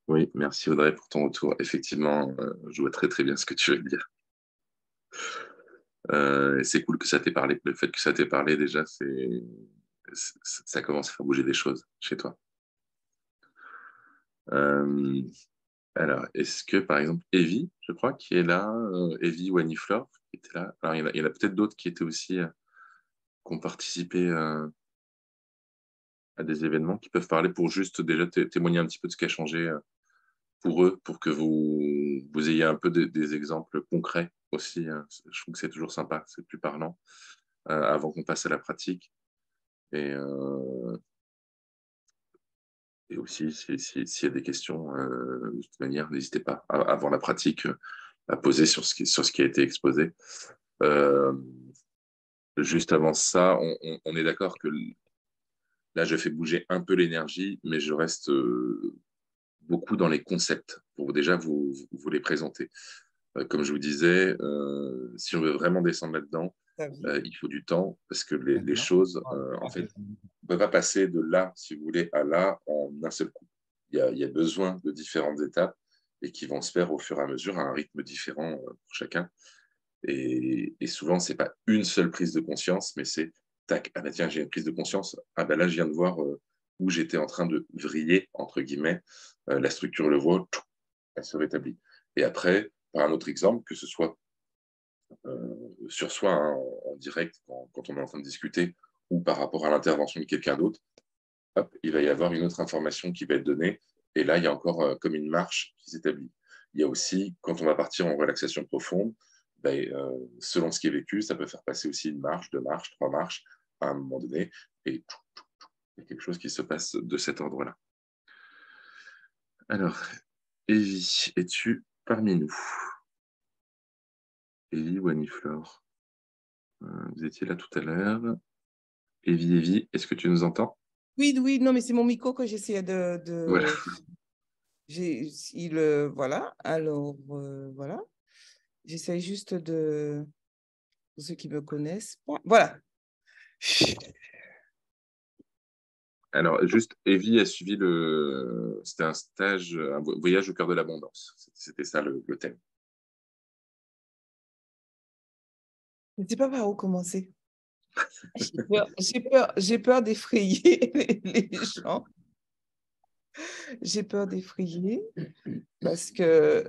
Oui, merci Audrey pour ton retour. Effectivement, je vois très très bien ce que tu veux dire. C'est cool que ça t'ait parlé. Le fait que ça t'ait parlé, déjà, ça commence à faire bouger des choses chez toi. Euh, alors, est-ce que, par exemple, Evie, je crois, qui est là, Evie ou Annie-Flore, qui était là. Alors, il y en a peut-être d'autres qui étaient aussi, qui ont participé à des événements, qui peuvent parler pour juste déjà témoigner un petit peu de ce qui a changé pour eux, pour que vous ayez un peu des exemples concrets aussi. Hein. Je trouve que c'est toujours sympa, c'est plus parlant, avant qu'on passe à la pratique. Et aussi, s'il y a des questions, de toute manière, n'hésitez pas, avant la pratique, à poser sur ce qui a été exposé. Euh, Juste avant ça, on est d'accord que là, je fais bouger un peu l'énergie, mais je reste beaucoup dans les concepts pour déjà vous les présenter. Comme je vous disais, si on veut vraiment descendre là-dedans, il faut du temps parce que les choses, en fait, on ne peut pas passer de là, si vous voulez, à là en un seul coup. Il y a besoin de différentes étapes et qui vont se faire au fur et à mesure à un rythme différent pour chacun. Et souvent, ce n'est pas une seule prise de conscience, mais c'est tac, ah ben tiens, j'ai une prise de conscience. Ah ben là, je viens de voir où j'étais en train de vriller, entre guillemets. La structure le voit, elle se rétablit. Et après, par un autre exemple, que ce soit sur soi, hein, en direct, quand on est en train de discuter, ou par rapport à l'intervention de quelqu'un d'autre, hop, il va y avoir une autre information qui va être donnée. Et là, il y a encore comme une marche qui s'établit. Il y a aussi, quand on va partir en relaxation profonde, ben, selon ce qui est vécu, ça peut faire passer aussi une marche, deux marches, trois marches à un moment donné. Et il y a quelque chose qui se passe de cet ordre-là. Alors, Evie, es-tu parmi nous? Evie ou Annie-Flore? Vous étiez là tout à l'heure. Evie, est-ce que tu nous entends? Oui, oui, non, mais c'est mon micro que j'essayais Voilà. Voilà, alors, voilà. J'essaie juste pour ceux qui me connaissent. Voilà. Alors, juste, Evie a suivi c'était un stage, un voyage au cœur de l'abondance. C'était ça le thème. Je ne sais pas par où commencer. J'ai peur d'effrayer les gens. J'ai peur d'effrayer parce que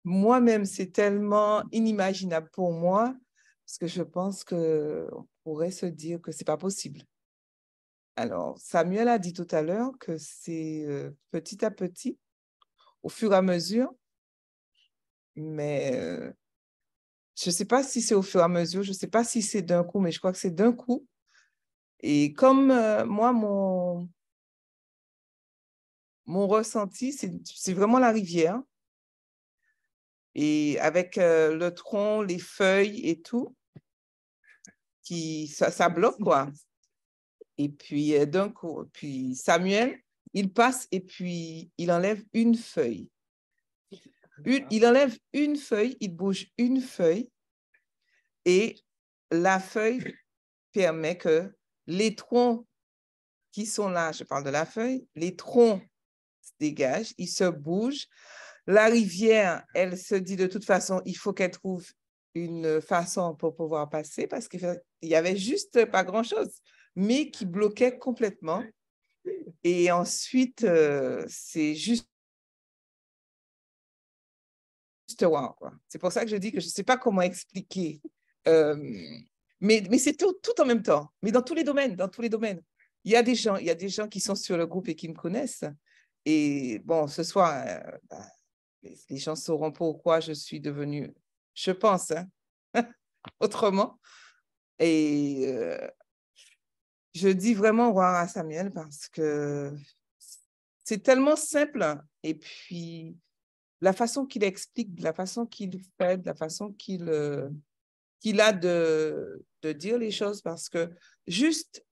moi-même, c'est tellement inimaginable pour moi parce que je pense qu'on pourrait se dire que ce n'est pas possible. Alors, Samuel a dit tout à l'heure que c'est petit à petit, au fur et à mesure, mais je ne sais pas si c'est au fur et à mesure, je ne sais pas si c'est d'un coup, mais je crois que c'est d'un coup. Et comme moi, mon ressenti, c'est vraiment la rivière. Et avec le tronc, les feuilles et tout, ça bloque, quoi. Et puis, d'un coup, puis Samuel, il passe et puis il enlève une feuille. Il enlève une feuille, il bouge une feuille et la feuille permet que les troncs qui sont là, je parle de la feuille, les troncs se dégagent, ils se bougent. La rivière, elle se dit de toute façon, il faut qu'elle trouve une façon pour pouvoir passer parce qu'il y avait juste pas grand-chose, mais qui bloquait complètement. Et ensuite, c'est juste wow, quoi. C'est pour ça que je dis que je ne sais pas comment expliquer. Mais c'est tout en même temps. Mais dans tous les domaines, dans tous les domaines. Il y a des gens qui sont sur le groupe et qui me connaissent. Et bon, ce soir, les gens sauront pourquoi je suis devenue, je pense, hein, autrement. Et je dis vraiment au revoir à Samuel parce que c'est tellement simple. Et puis, la façon qu'il explique, la façon qu'il fait, la façon qu'il a de dire les choses, parce que juste,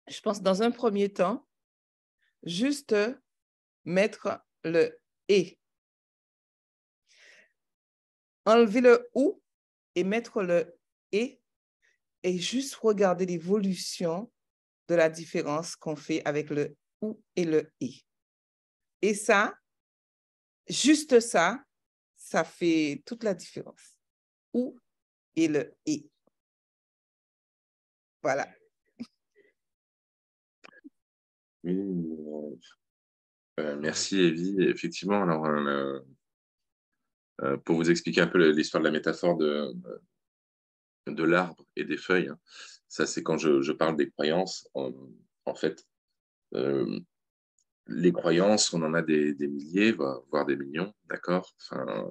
je pense, dans un premier temps, juste mettre le « et ». Enlever le « ou » et mettre le « et » et juste regarder l'évolution de la différence qu'on fait avec le « ou » et le « et ». Et ça, juste ça, ça fait toute la différence. « Ou » et le « et ». Voilà. Oui, merci, Evie. Effectivement, alors, pour vous expliquer un peu l'histoire de la métaphore de l'arbre et des feuilles, hein, ça, c'est quand je parle des croyances. En fait, les croyances, on en a des milliers, voire des millions, d'accord? Enfin,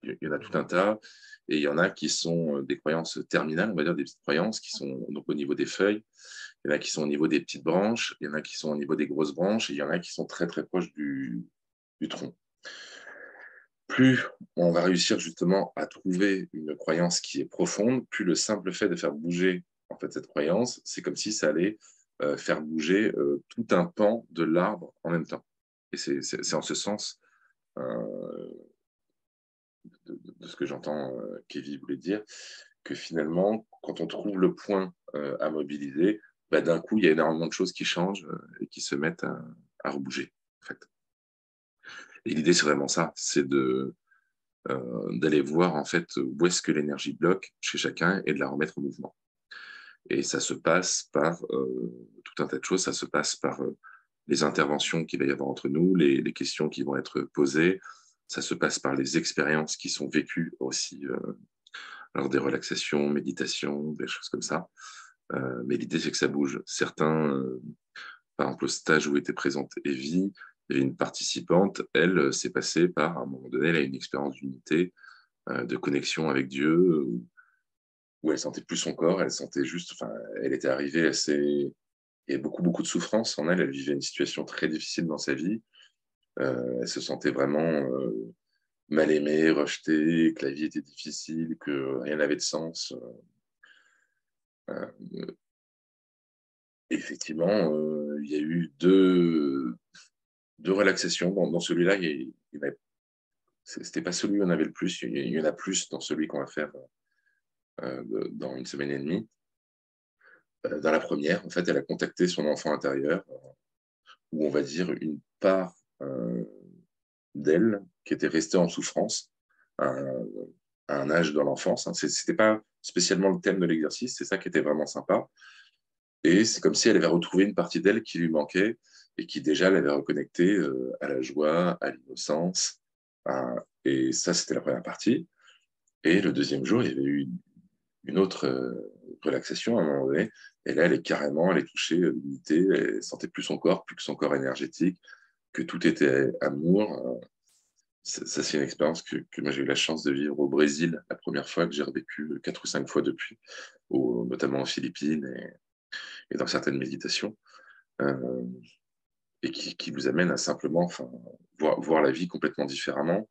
il y en a tout un tas. Et il y en a qui sont des croyances terminales, on va dire des petites croyances qui sont donc au niveau des feuilles. Il y en a qui sont au niveau des petites branches, il y en a qui sont au niveau des grosses branches, et il y en a qui sont très très proches du tronc. Plus on va réussir justement à trouver une croyance qui est profonde, plus le simple fait de faire bouger en fait cette croyance, c'est comme si ça allait faire bouger tout un pan de l'arbre en même temps. Et c'est en ce sens de ce que j'entends Kevin voulait dire, que finalement, quand on trouve le point à mobiliser, bah, d'un coup, il y a énormément de choses qui changent et qui se mettent à rebouger. En fait. Et l'idée, c'est vraiment ça, c'est d'aller voir en fait où est-ce que l'énergie bloque chez chacun et de la remettre en mouvement. Et ça se passe par tout un tas de choses, ça se passe par les interventions qu'il va y avoir entre nous, les questions qui vont être posées, ça se passe par les expériences qui sont vécues aussi, alors des relaxations, méditations, des choses comme ça. Mais l'idée, c'est que ça bouge. Certains, par exemple, au stage où était présente Evie, il y avait une participante, elle s'est passée par, à un moment donné, elle a une expérience d'unité, de connexion avec Dieu, où elle sentait plus son corps, elle sentait juste, enfin, elle était arrivée assez, il y avait beaucoup, beaucoup de souffrance en elle, elle vivait une situation très difficile dans sa vie, elle se sentait vraiment mal aimée, rejetée, que la vie était difficile, que rien n'avait de sens. Effectivement, il y a eu deux relaxations. Dans celui-là, c'était pas celui où on avait le plus, il y en a plus dans celui qu'on va faire dans une semaine et demie. Dans la première, en fait, elle a contacté son enfant intérieur, ou on va dire une part d'elle qui était restée en souffrance à un âge dans l'enfance. Hein. C'était pas spécialement le thème de l'exercice, c'est ça qui était vraiment sympa. Et c'est comme si elle avait retrouvé une partie d'elle qui lui manquait et qui déjà l'avait reconnectée à la joie, à l'innocence. Et ça, c'était la première partie. Et le deuxième jour, il y avait eu une autre relaxation à un moment donné. Et là, elle est touchée l'unité, elle sentait plus son corps, plus que son corps énergétique, que tout était amour. Ça, c'est une expérience que moi, j'ai eu la chance de vivre au Brésil, la première fois que j'ai revécu 4 ou 5 fois depuis, notamment aux Philippines et dans certaines méditations, et qui vous amène à simplement voir la vie complètement différemment.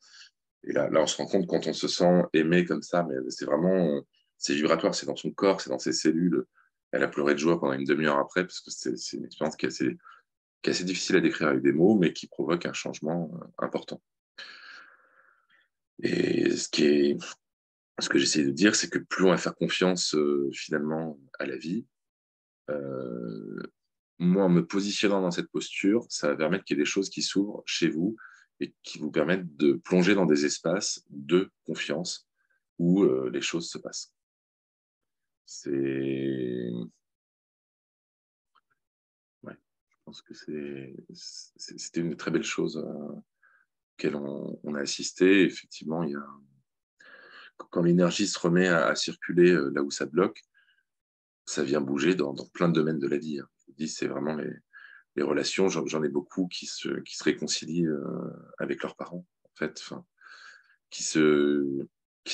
Et là, on se rend compte quand on se sent aimé comme ça, mais c'est vraiment, c'est vibratoire, c'est dans son corps, c'est dans ses cellules. Elle a pleuré de joie pendant une demi-heure après, parce que c'est une expérience qui est assez difficile à décrire avec des mots, mais qui provoque un changement important. Et ce que j'essaie de dire, c'est que plus on va faire confiance finalement à la vie, moi, en me positionnant dans cette posture, ça va permettre qu'il y ait des choses qui s'ouvrent chez vous et qui vous permettent de plonger dans des espaces de confiance où les choses se passent. Ouais, je pense que c'était une très belle chose auquel on a assisté. Effectivement, quand l'énergie se remet à circuler là où ça bloque, ça vient bouger dans plein de domaines de la vie. Hein. Je vous dis, c'est vraiment les relations. J'en ai beaucoup qui se réconcilient avec leurs parents, en fait, qui se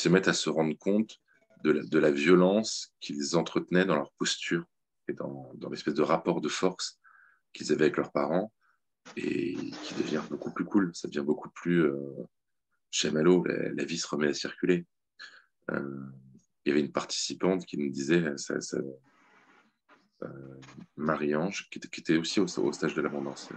mettent à se rendre compte de la violence qu'ils entretenaient dans leur posture et dans l'espèce de rapport de force qu'ils avaient avec leurs parents, et qui devient beaucoup plus cool. Ça devient beaucoup plus chamallow, la vie se remet à circuler. Il y avait une participante qui nous disait, Marie-Ange, qui était aussi au stage de l'abondance,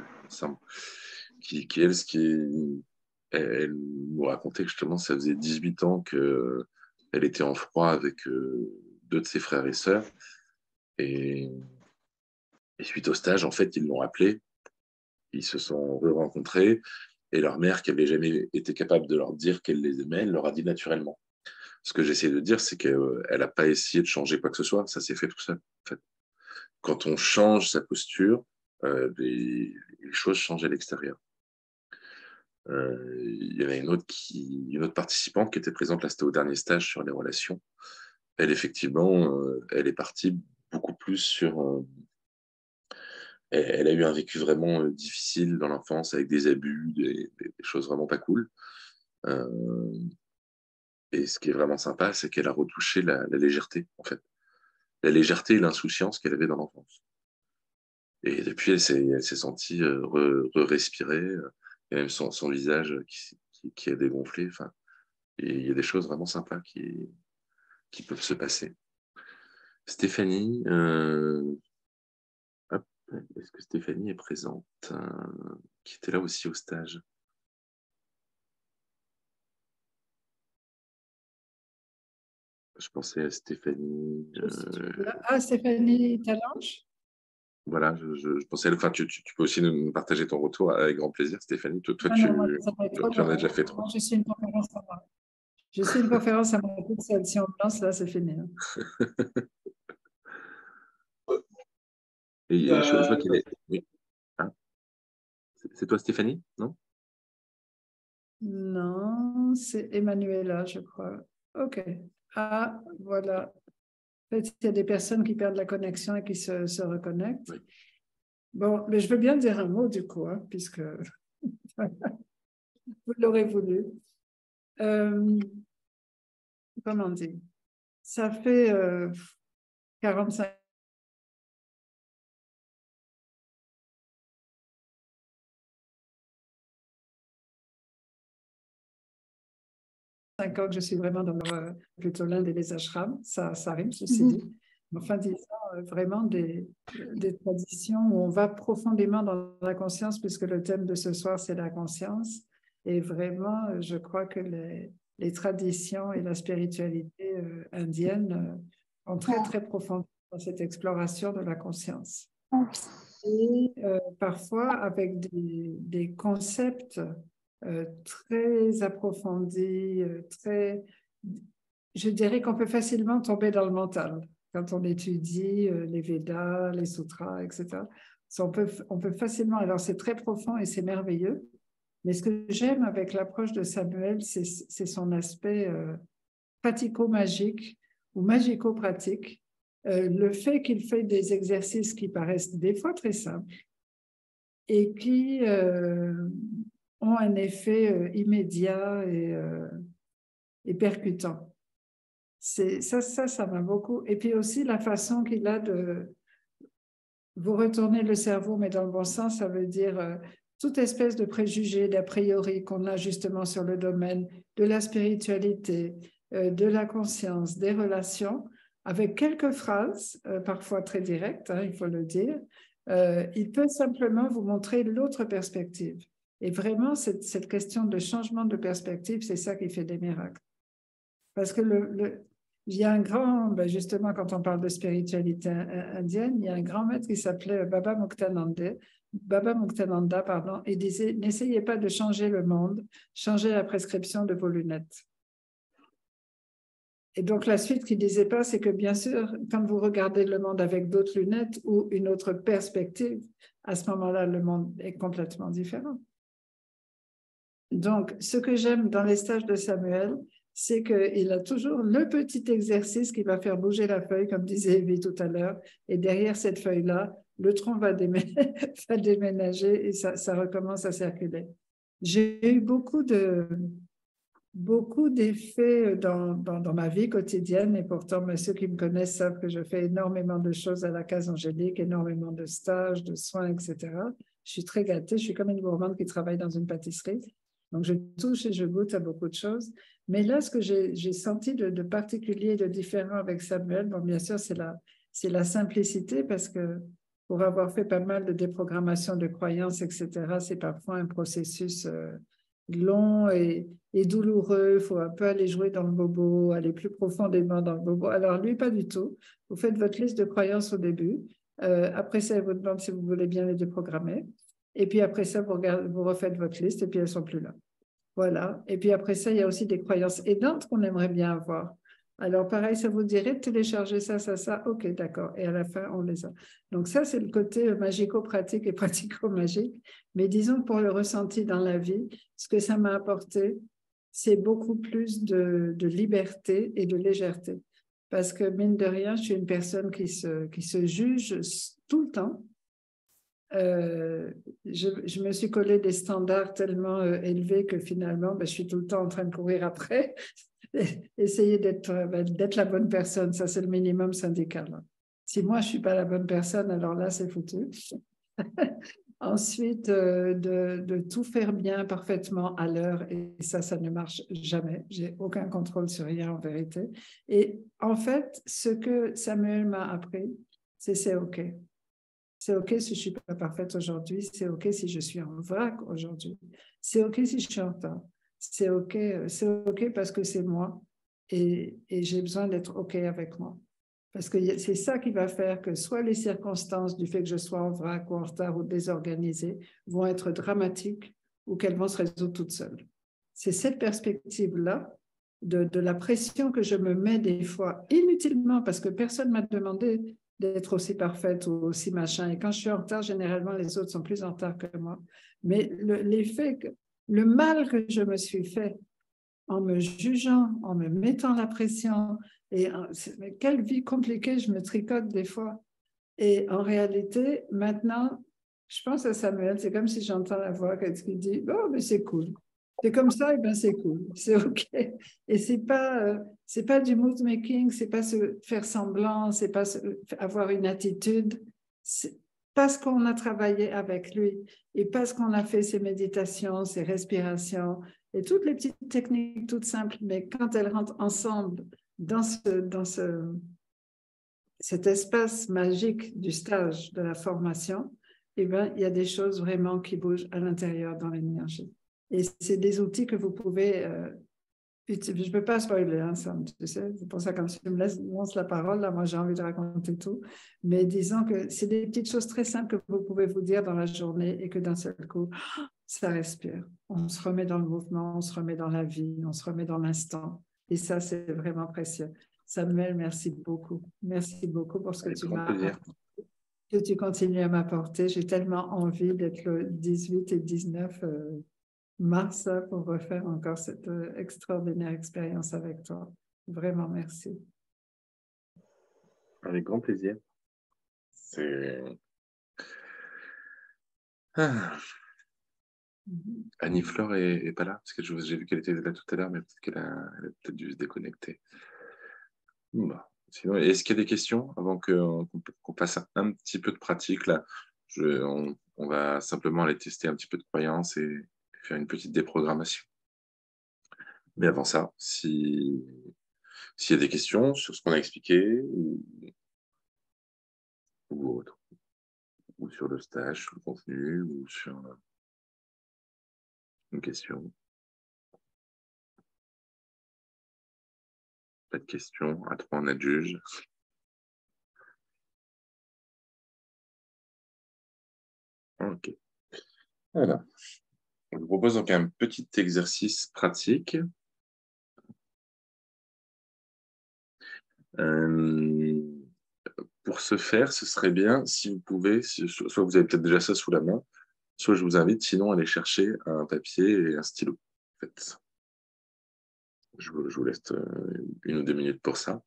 elle nous racontait que justement, ça faisait 18 ans qu'elle était en froid avec deux de ses frères et sœurs. Et suite au stage, en fait, ils l'ont appelée. Ils se sont rencontrés et leur mère, qui n'avait jamais été capable de leur dire qu'elle les aimait, elle leur a dit naturellement. Ce que j'essaie de dire, c'est qu'elle n'a pas essayé de changer quoi que ce soit. Ça s'est fait tout seul, en fait. Quand on change sa posture, les choses changent à l'extérieur. Il y en a une autre participante qui était présente, là c'était au dernier stage sur les relations. Elle, effectivement, elle est partie beaucoup plus sur... elle a eu un vécu vraiment difficile dans l'enfance, avec des abus, des choses vraiment pas cool. Et ce qui est vraiment sympa, c'est qu'elle a retouché la légèreté, en fait. La légèreté et l'insouciance qu'elle avait dans l'enfance. Et depuis, elle s'est sentie respirer. Il y a même son visage qui a dégonflé. Enfin, et il y a des choses vraiment sympas qui peuvent se passer. Stéphanie, hop, est-ce que Stéphanie est présente, qui était là aussi au stage? Je pensais à Stéphanie. Stéphanie Talange. Voilà, je pensais, enfin, tu peux aussi nous partager ton retour avec grand plaisir, Stéphanie. Toi, tu en as déjà fait 3. Je suis une conférence à moi. Je suis une conférence à moi toute seule. Si on me lance, là, c'est fini. Et je vois qu'il est... Oui. Ah. C'est toi, Stéphanie, non? Non, c'est Emmanuela, je crois. OK. Ah, voilà. En fait, il y a des personnes qui perdent la connexion et qui se reconnectent. Oui. Bon, mais je veux bien dire un mot du coup, hein, puisque vous l'aurez voulu. Comment dire? Ça fait 45 ans que je suis vraiment dans plutôt l'un des ashrams. Ça rime, ceci dit. Enfin, disons vraiment des traditions où on va profondément dans la conscience, puisque le thème de ce soir, c'est la conscience. Et vraiment, je crois que les traditions et la spiritualité indienne sont très, très profondes dans cette exploration de la conscience. Et parfois avec des concepts très approfondis, je dirais qu'on peut facilement tomber dans le mental quand on étudie les Védas, les sutras, etc. On peut facilement, alors c'est très profond et c'est merveilleux, mais ce que j'aime avec l'approche de Samuel, c'est son aspect pratico-magique ou magico-pratique, le fait qu'il fait des exercices qui paraissent des fois très simples et qui ont un effet immédiat et percutant. Ça m'a beaucoup. Et puis aussi la façon qu'il a de vous retourner le cerveau, mais dans le bon sens, ça veut dire toute espèce de préjugés, d'a priori qu'on a justement sur le domaine de la spiritualité, de la conscience, des relations, avec quelques phrases, parfois très directes, hein, il faut le dire. Il peut simplement vous montrer l'autre perspective. Et vraiment, cette question de changement de perspective, c'est ça qui fait des miracles. Parce que il y a un grand, justement, quand on parle de spiritualité indienne, il y a un grand maître qui s'appelait Baba Muktananda, et disait, n'essayez pas de changer le monde, changez la prescription de vos lunettes. Et donc, la suite qu'il ne disait pas, c'est que bien sûr, quand vous regardez le monde avec d'autres lunettes ou une autre perspective, à ce moment-là, le monde est complètement différent. Donc, ce que j'aime dans les stages de Samuel, c'est qu'il a toujours le petit exercice qui va faire bouger la feuille, comme disait Evie tout à l'heure, et derrière cette feuille-là, le tronc va déménager et ça recommence à circuler. J'ai eu beaucoup beaucoup d'effets dans ma vie quotidienne et pourtant, mais ceux qui me connaissent savent que je fais énormément de choses à la Case Angélique, énormément de stages, de soins, etc. Je suis très gâtée, je suis comme une gourmande qui travaille dans une pâtisserie. Donc, je touche et je goûte à beaucoup de choses. Mais là, ce que j'ai senti de particulier, de différent avec Samuel, bon, bien sûr, c'est la simplicité parce que pour avoir fait pas mal de déprogrammation de croyances, etc., c'est parfois un processus long et douloureux. Il faut un peu aller jouer dans le bobo, aller plus profondément dans le bobo. Alors, lui, pas du tout. Vous faites votre liste de croyances au début. Après ça, il vous demande si vous voulez bien les déprogrammer. Et puis après ça, vous refaites votre liste et puis elles ne sont plus là. Voilà. Et puis après ça, il y a aussi des croyances aidantes qu'on aimerait bien avoir. Alors, pareil, ça vous dirait de télécharger ça, ça, ça. OK, d'accord. Et à la fin, on les a. Donc, ça, c'est le côté magico-pratique et pratico-magique. Mais disons que pour le ressenti dans la vie, ce que ça m'a apporté, c'est beaucoup plus de liberté et de légèreté. Parce que, mine de rien, je suis une personne qui se juge tout le temps. Je me suis collé des standards tellement élevés que finalement, je suis tout le temps en train de courir après. Essayer d'être la bonne personne, ça c'est le minimum syndical. Si moi je ne suis pas la bonne personne, alors là c'est foutu. Ensuite, de tout faire bien, parfaitement, à l'heure, et ça ne marche jamais. J'ai aucun contrôle sur rien en vérité. Et en fait, ce que Samuel m'a appris, c'est OK. C'est OK si je ne suis pas parfaite aujourd'hui. C'est OK si je suis en vrac aujourd'hui. C'est OK si je suis en retard. C'est OK parce que c'est moi et j'ai besoin d'être OK avec moi. Parce que c'est ça qui va faire que soit les circonstances du fait que je sois en vrac ou en retard ou désorganisée vont être dramatiques ou qu'elles vont se résoudre toutes seules. C'est cette perspective-là de la pression que je me mets des fois inutilement parce que personne ne m'a demandé d'être aussi parfaite ou aussi machin. Et quand je suis en retard, généralement, les autres sont plus en retard que moi. Mais le mal que je me suis fait en me jugeant, en me mettant la pression, mais quelle vie compliquée je me tricote des fois. Et en réalité, maintenant, je pense à Samuel, c'est comme si j'entends la voix qui dit « Oh, mais c'est cool. C'est comme ça, et bien c'est cool. C'est OK. » Et c'est pas du mood making, c'est pas se faire semblant, c'est pas avoir une attitude. C'est parce qu'on a travaillé avec lui et parce qu'on a fait ses méditations, ses respirations et toutes les petites techniques toutes simples, mais quand elles rentrent ensemble dans cet espace magique du stage, de la formation, eh bien, il y a des choses vraiment qui bougent à l'intérieur dans l'énergie. Et c'est des outils que vous pouvez... je ne peux pas spoiler, hein, Sam, tu sais, c'est pour ça que quand tu me lances la parole, là, moi j'ai envie de raconter tout, mais disons que c'est des petites choses très simples que vous pouvez vous dire dans la journée et que d'un seul coup, ça respire. On se remet dans le mouvement, on se remet dans la vie, on se remet dans l'instant. Et ça, c'est vraiment précieux. Samuel, merci beaucoup. Merci beaucoup pour ce que tu m'as apporté, que tu continues à m'apporter. J'ai tellement envie d'être le 18 et 19 mars pour refaire encore cette extraordinaire expérience avec toi. Vraiment, merci. Avec grand plaisir. C'est... Annie-Flore est pas là, parce que j'ai vu qu'elle était là tout à l'heure, mais peut-être elle a peut-être dû se déconnecter. Bon. Sinon, est-ce qu'il y a des questions avant qu'on passe un petit peu de pratique là? On va simplement aller tester un petit peu de croyance et faire une petite déprogrammation. Mais avant ça, s'il y a des questions sur ce qu'on a expliqué ou autre, ou sur le stage, sur le contenu, ou sur une question. Pas de questions. À trois, on adjuge. OK. Voilà. Je vous propose donc un petit exercice pratique. Pour ce faire, ce serait bien si vous pouvez, soit vous avez peut-être déjà ça sous la main, soit je vous invite sinon à aller chercher un papier et un stylo. En fait. Je vous laisse 1 ou 2 minutes pour ça.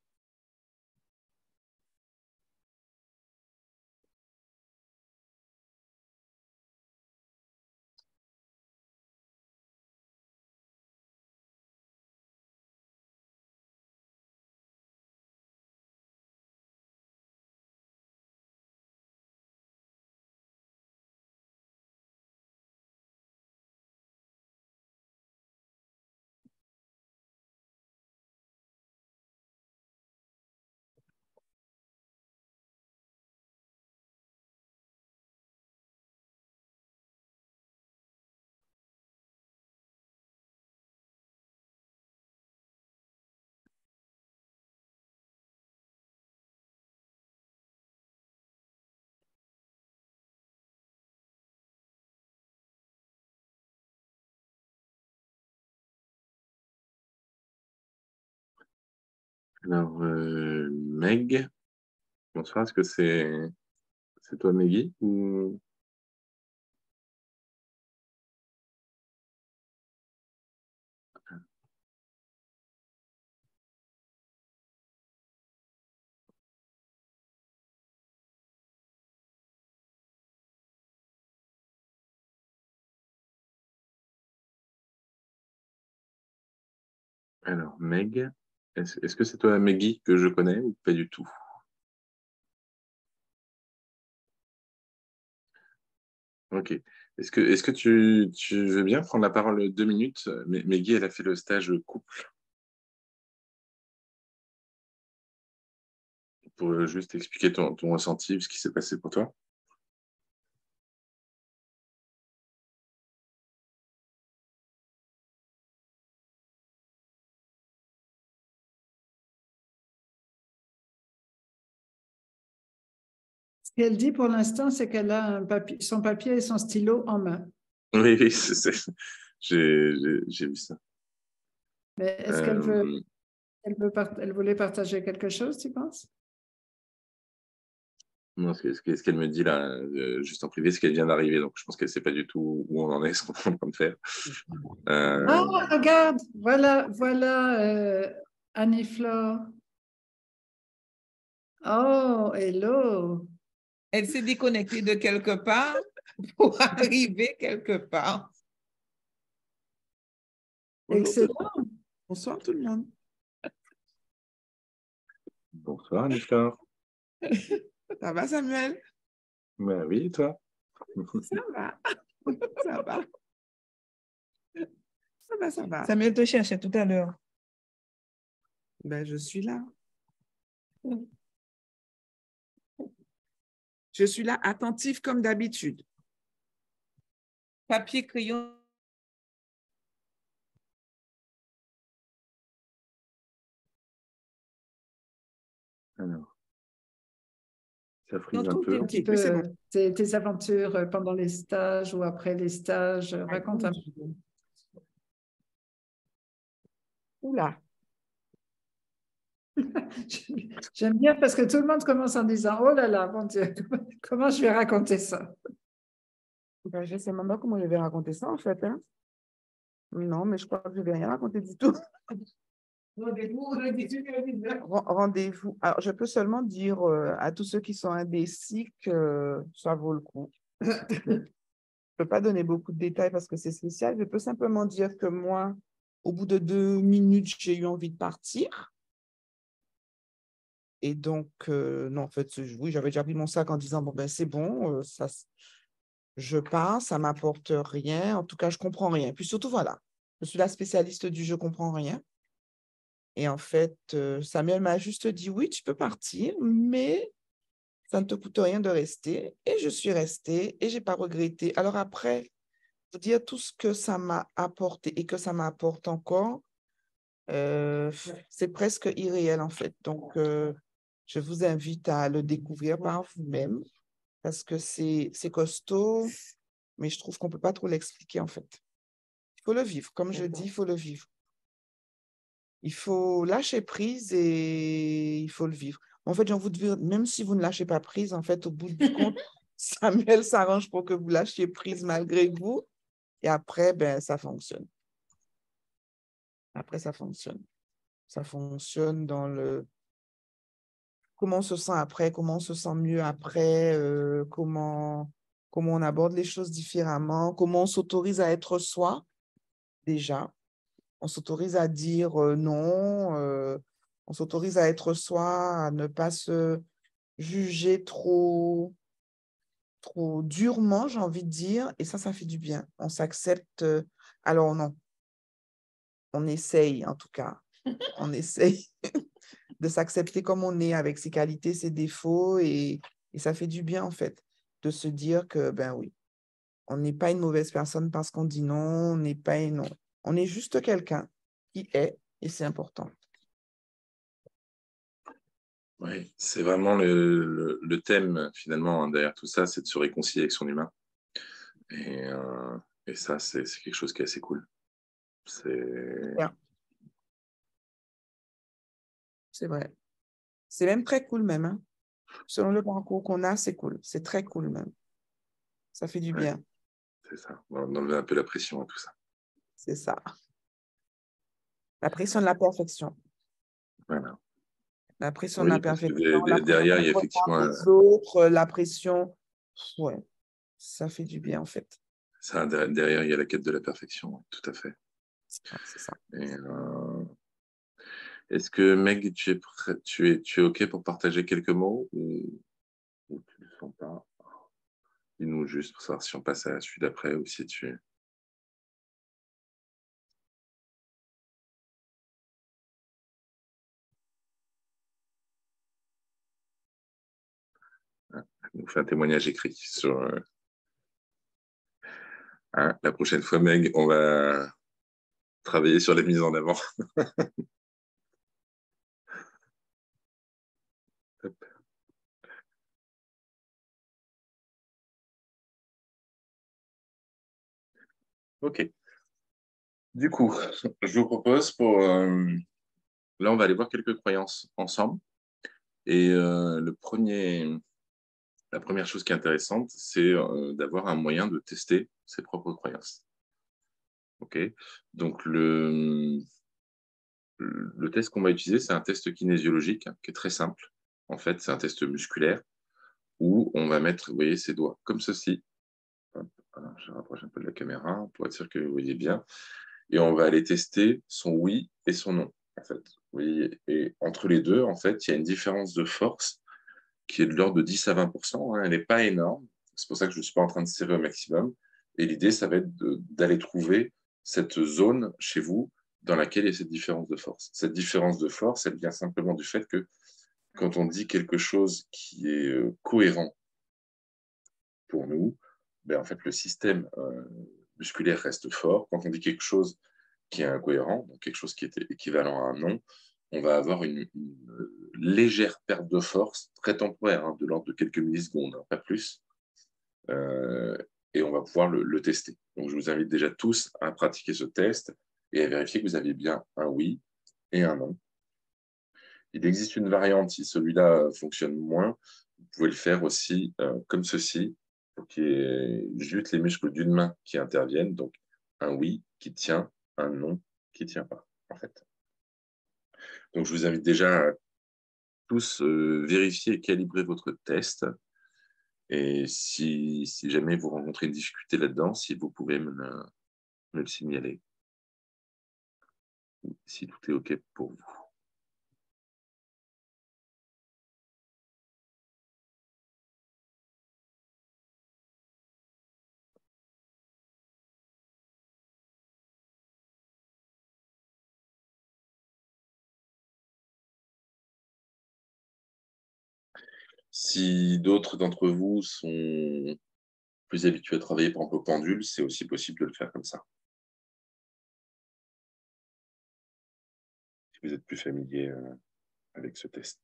Alors, Meg, bonsoir, est-ce que c'est toi, Meggy ou... Alors, Meg, est-ce que c'est toi, Meggy, que je connais ou pas du tout? Ok. Est-ce que tu veux bien prendre la parole 2 minutes? Meggy, elle a fait le stage couple pour juste expliquer ton ressenti, ce qui s'est passé pour toi. Ce qu'elle dit pour l'instant, c'est qu'elle a son papier et son stylo en main. Oui, oui, j'ai vu ça. Mais est-ce Euh, elle voulait partager quelque chose, tu penses? non, ce qu'elle me dit là, juste en privé, c'est qu'elle vient d'arriver, donc je pense qu'elle ne sait pas du tout où on en est, ce qu'on est en train de faire. Ah, Euh, regarde, voilà Annie-Flore. Oh, hello. Elle s'est déconnectée de quelque part pour arriver quelque part. Excellent. Bonsoir tout le monde. Bonsoir, Nicolas. Ça va, Samuel? Ben oui, et toi? Ça va. Ça va. Ça va, ça va. Samuel te cherchait tout à l'heure. Ben, je suis là. Je suis là, attentif comme d'habitude. Papier, crayon. Alors, ça frise Non, un tout est peu. Un OK, petit oui, c'est peu bon. tes aventures pendant les stages ou après les stages. Raconte un peu. Oula. J'aime bien parce que tout le monde commence en disant, oh là là, mon Dieu, comment je vais raconter ça? Ben, je ne sais même pas comment je vais raconter ça, en fait. Hein. Non, mais je crois que je ne vais rien raconter du tout. Rendez-vous. Alors, je peux seulement dire à tous ceux qui sont indécis que ça vaut le coup. Je ne peux pas donner beaucoup de détails parce que c'est spécial. Je peux simplement dire que moi, au bout de 2 minutes, j'ai eu envie de partir. Et donc, non, en fait, oui, j'avais déjà pris mon sac en disant, bon, ben, c'est bon, je pars, ça ne m'apporte rien. En tout cas, je ne comprends rien. Puis surtout, voilà, je suis la spécialiste du je ne comprends rien. Et en fait, Samuel m'a juste dit, oui, tu peux partir, mais ça ne te coûte rien de rester. Et je suis restée et je n'ai pas regretté. Alors après, pour dire tout ce que ça m'a apporté et que ça m'apporte encore, c'est presque irréel, en fait. Donc, je vous invite à le découvrir par vous-même parce que c'est costaud, mais je trouve qu'on ne peut pas trop l'expliquer, en fait. Il faut le vivre. Comme je dis, il faut le vivre. Il faut lâcher prise et il faut le vivre. En fait, j'ai envie de dire, même si vous ne lâchez pas prise, en fait, au bout du compte, Samuel s'arrange pour que vous lâchiez prise malgré vous. Et après, ben, ça fonctionne. Après, ça fonctionne. Ça fonctionne dans le comment on se sent après, comment on se sent mieux après, comment on aborde les choses différemment, comment on s'autorise à être soi, déjà. On s'autorise à dire non, on s'autorise à être soi, à ne pas se juger trop durement, j'ai envie de dire, et ça fait du bien. On s'accepte. Alors non, on essaye en tout cas. On essaye de s'accepter comme on est, avec ses qualités, ses défauts, et ça fait du bien en fait, de se dire que, ben oui, on n'est pas une mauvaise personne parce qu'on dit non, on n'est pas non. On est juste quelqu'un qui est, et c'est important. Oui, c'est vraiment le thème finalement, hein, derrière tout ça, c'est de se réconcilier avec son humain. Et, euh, et ça, c'est quelque chose qui est assez cool. C'est c'est vrai. C'est même très cool même. Hein. Selon le parcours qu'on a, c'est cool. C'est très cool même. Ça fait du bien. C'est ça. On enlève un peu la pression à tout ça. C'est ça. La pression de la perfection. Voilà. La pression de Oui, la parce que perfection. La pression derrière, il y a du regard effectivement des autres, la pression. Ouais, ça fait du bien en fait. ça, derrière, il y a la quête de la perfection, tout à fait. C'est ça. Et, est-ce que Meg, tu es OK pour partager quelques mots ou tu ne le sens pas? Dis-nous juste pour savoir si on passe à la suite d'après ou si tu... nous fait un témoignage écrit sur... la prochaine fois, Meg, on va travailler sur les mises en avant. OK. Du coup, je vous propose pour... là, on va aller voir quelques croyances ensemble. Et la première chose qui est intéressante, c'est d'avoir un moyen de tester ses propres croyances. OK. Donc, le test qu'on va utiliser, c'est un test kinésiologique qui est très simple. En fait, c'est un test musculaire où on va mettre, vous voyez, ses doigts comme ceci. Alors, je rapproche un peu de la caméra pour être sûr que vous voyez bien. Et on va aller tester son oui et son non, en fait. Oui, et entre les deux, en fait, il y a une différence de force qui est de l'ordre de 10 à 20%. Hein. Elle n'est pas énorme. C'est pour ça que je ne suis pas en train de serrer au maximum. Et l'idée, ça va être d'aller trouver cette zone chez vous dans laquelle il y a cette différence de force. Cette différence de force, elle vient simplement du fait que quand on dit quelque chose qui est cohérent pour nous, ben, en fait, le système musculaire reste fort. Quand on dit quelque chose qui est incohérent, donc quelque chose qui est équivalent à un non, on va avoir une légère perte de force, très temporaire, hein, de l'ordre de quelques millisecondes, hein, pas plus. Et on va pouvoir le tester. Donc, je vous invite déjà tous à pratiquer ce test et à vérifier que vous avez bien un oui et un non. Il existe une variante, si celui-là fonctionne moins, vous pouvez le faire aussi comme ceci. Donc, il y ait juste les muscles d'une main qui interviennent. Donc, un oui qui tient, un non qui ne tient pas, en fait. Donc, je vous invite déjà à tous vérifier et calibrer votre test. Et si jamais vous rencontrez une difficulté là-dedans, si vous pouvez me le signaler. Si tout est OK pour vous. Si d'autres d'entre vous sont plus habitués à travailler par exemple au pendule, c'est aussi possible de le faire comme ça. Si vous êtes plus familier avec ce test.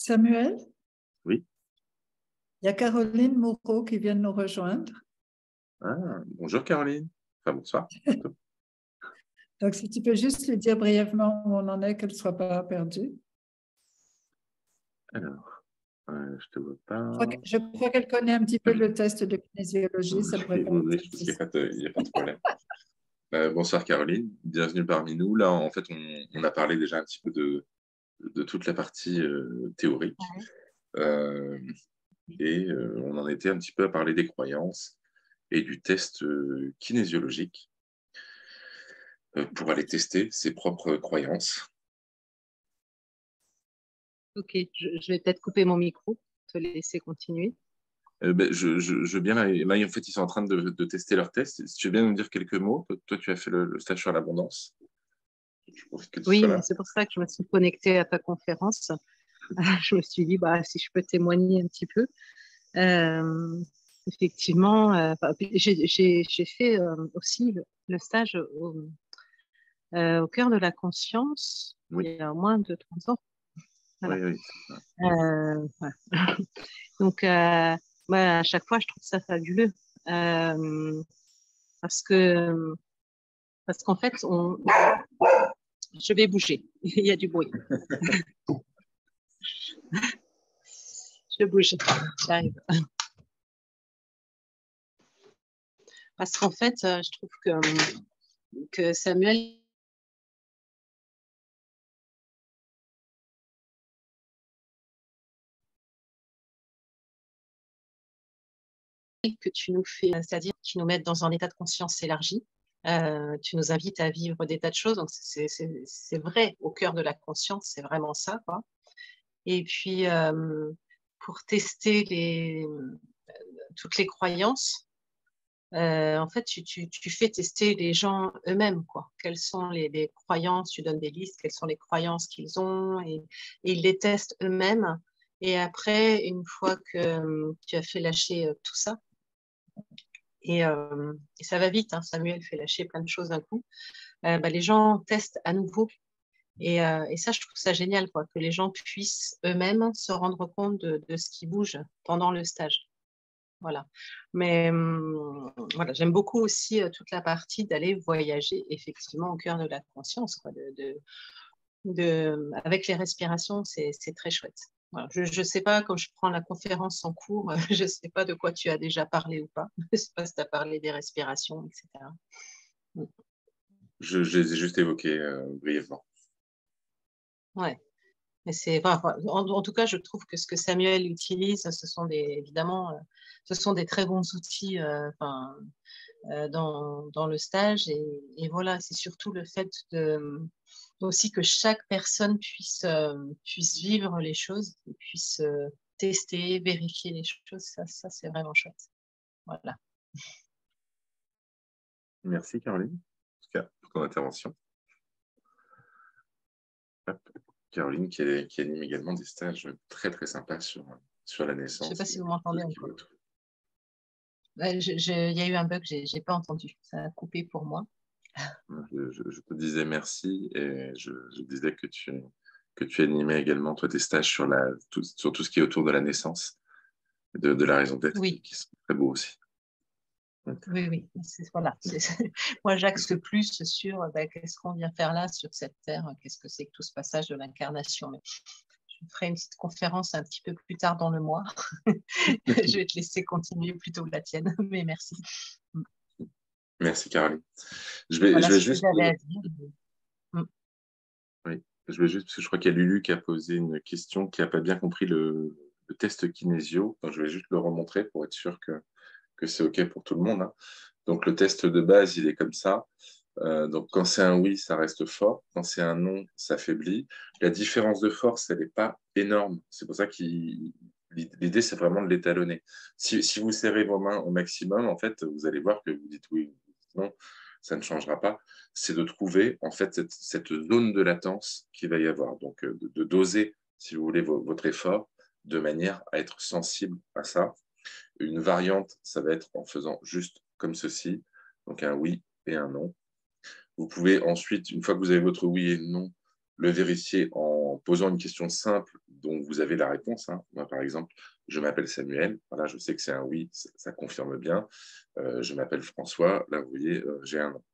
Samuel, Oui. il y a Caroline Moreau qui vient de nous rejoindre. Bonjour Caroline. Enfin, bonsoir. Donc, si tu peux juste lui dire brièvement où on en est, qu'elle ne soit pas perdue. Alors, je ne te vois pas. Je crois qu'elle connaît un petit peu le test de kinésiologie. Ça pourrait pas Oui, être je pense qu'il n'y a pas de problème. Bonsoir Caroline, bienvenue parmi nous. Là, en fait, on a parlé déjà un petit peu de toute la partie théorique. Et on en était un petit peu à parler des croyances et du test kinésiologique pour aller tester ses propres croyances. Ok, je vais peut-être couper mon micro, te laisser continuer. Je veux bien, là, en fait, ils sont en train de tester leur test. Si tu veux bien nous dire quelques mots, toi, tu as fait le stage sur l'abondance. Oui, c'est pour ça que je me suis connectée à ta conférence. je me suis dit, bah, si je peux témoigner un petit peu. Effectivement, j'ai fait aussi le stage au cœur de la conscience Oui. il y a moins de 30 ans. Voilà. Oui. Voilà. Donc, à chaque fois, je trouve ça fabuleux. Parce qu'en fait, je vais bouger. Il y a du bruit. Je bouge. J'arrive. Parce qu'en fait, je trouve que Samuel, que tu nous fais, c'est-à-dire que tu nous mets dans un état de conscience élargi. Tu nous invites à vivre des tas de choses. Donc, c'est vrai, au cœur de la conscience, c'est vraiment ça, quoi. Et puis, pour tester toutes les croyances, en fait, tu fais tester les gens eux-mêmes, quoi. Quelles sont les croyances, tu donnes des listes, quelles sont les croyances qu'ils ont, et ils les testent eux-mêmes. Et après, une fois que tu as fait lâcher tout ça, et ça va vite, hein, Samuel fait lâcher plein de choses d'un coup, les gens testent à nouveau. Et ça, je trouve ça génial, quoi, que les gens puissent eux-mêmes se rendre compte de ce qui bouge pendant le stage. Voilà. Mais voilà, j'aime beaucoup aussi toute la partie d'aller voyager effectivement au cœur de la conscience, quoi, avec les respirations, c'est très chouette. Voilà. Je ne sais pas, quand je prends la conférence en cours, je ne sais pas de quoi tu as déjà parlé ou pas. Je ne sais pas si tu as parlé des respirations, etc. Je les ai juste évoqués brièvement. Ouais. Mais en tout cas, je trouve que ce que Samuel utilise, évidemment, ce sont des très bons outils dans le stage. Et voilà, c'est surtout le fait aussi que chaque personne puisse vivre les choses, puisse tester, vérifier les choses. Ça c'est vraiment chouette. Voilà. Merci Caroline, en tout cas, pour ton intervention. Hop. Caroline qui anime également des stages très très sympas sur la naissance. Je ne sais pas si vous m'entendez encore. Il y a eu un bug, je n'ai pas entendu. Ça a coupé pour moi. Je te disais merci et je disais que tu animais également toi, tes stages sur tout ce qui est autour de la naissance, de la raison d'être, oui. qui sont très beaux aussi. Donc, oui. Voilà. Moi, j'axe plus sur qu'est-ce qu'on vient faire là, sur cette terre, qu'est-ce que c'est que tout ce passage de l'incarnation. Mais je ferai une petite conférence un petit peu plus tard dans le mois. Je vais te laisser continuer plutôt la tienne, mais merci. Merci Caroline. Je vais juste. Oui, je vais juste, parce que je crois qu'il y a Lulu qui a posé une question, qui n'a pas bien compris le test kinésio. Donc, je vais juste le remontrer pour être sûr que c'est OK pour tout le monde, hein. Donc, le test de base, il est comme ça. Donc, quand c'est un oui, ça reste fort. Quand c'est un non, ça faiblit. La différence de force, elle n'est pas énorme. C'est pour ça que l'idée, c'est vraiment de l'étalonner. Si vous serrez vos mains au maximum, en fait, vous allez voir que vous dites oui ou non, ça ne changera pas. C'est de trouver, en fait, cette zone de latence qu'il va y avoir. Donc, de doser, si vous voulez, votre effort de manière à être sensible à ça. Une variante, ça va être en faisant juste comme ceci. Donc, un oui et un non. Vous pouvez ensuite, une fois que vous avez votre oui et non, le vérifier en posant une question simple dont vous avez la réponse, hein. Moi, par exemple, je m'appelle Samuel. Voilà, je sais que c'est un oui, ça confirme bien. Je m'appelle François. Là, vous voyez, j'ai un non.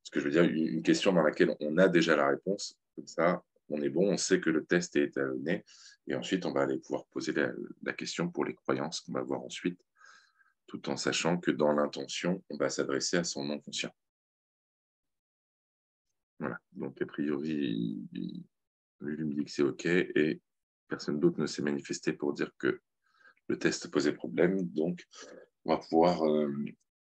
Ce que je veux dire, une question dans laquelle on a déjà la réponse. Comme ça, on est bon, on sait que le test est étalonné. Et ensuite, on va aller pouvoir poser la question pour les croyances qu'on va voir ensuite, tout en sachant que dans l'intention, on va s'adresser à son non-conscient. Voilà. Donc, a priori, lui me dit que c'est OK et personne d'autre ne s'est manifesté pour dire que le test posait problème. Donc, on va pouvoir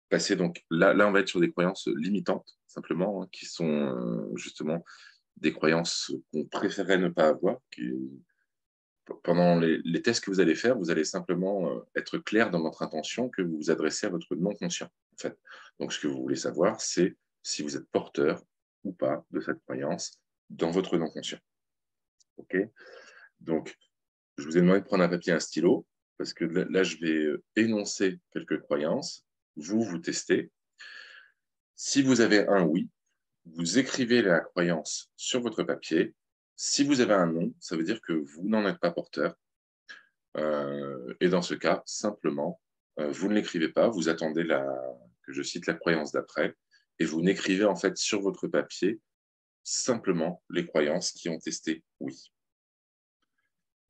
passer. Donc, là, on va être sur des croyances limitantes, simplement, hein, qui sont justement des croyances qu'on préférerait ne pas avoir. Pendant les tests que vous allez faire, vous allez simplement être clair dans votre intention que vous vous adressez à votre non-conscient. En fait. Donc, ce que vous voulez savoir, c'est si vous êtes porteur ou pas de cette croyance dans votre non-conscient. OK ? Donc, je vous ai demandé de prendre un papier et un stylo, parce que là, je vais énoncer quelques croyances. Vous testez. Si vous avez un oui, vous écrivez la croyance sur votre papier. Si vous avez un non, ça veut dire que vous n'en êtes pas porteur. Et dans ce cas, simplement, vous ne l'écrivez pas, vous attendez que je cite la croyance d'après, et vous n'écrivez en fait sur votre papier simplement les croyances qui ont testé oui.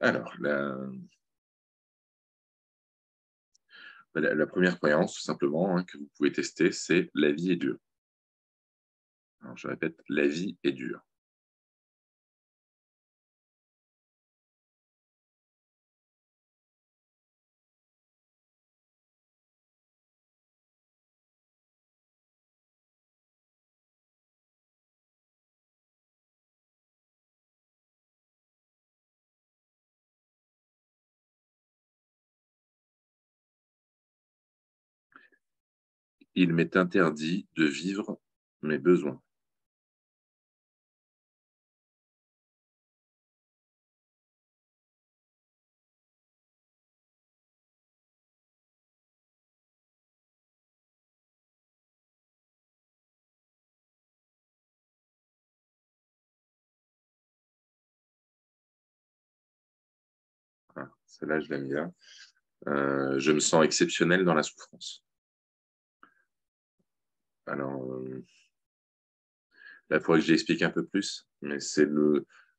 Alors, la première croyance, tout simplement, hein, que vous pouvez tester, c'est « la vie est dure ». Alors, je répète, « la vie est dure ». Il m'est interdit de vivre mes besoins. Ah, celle-là, je l'aime bien. Je me sens exceptionnel dans la souffrance. Alors, là, il faudrait que j'explique un peu plus, mais c'est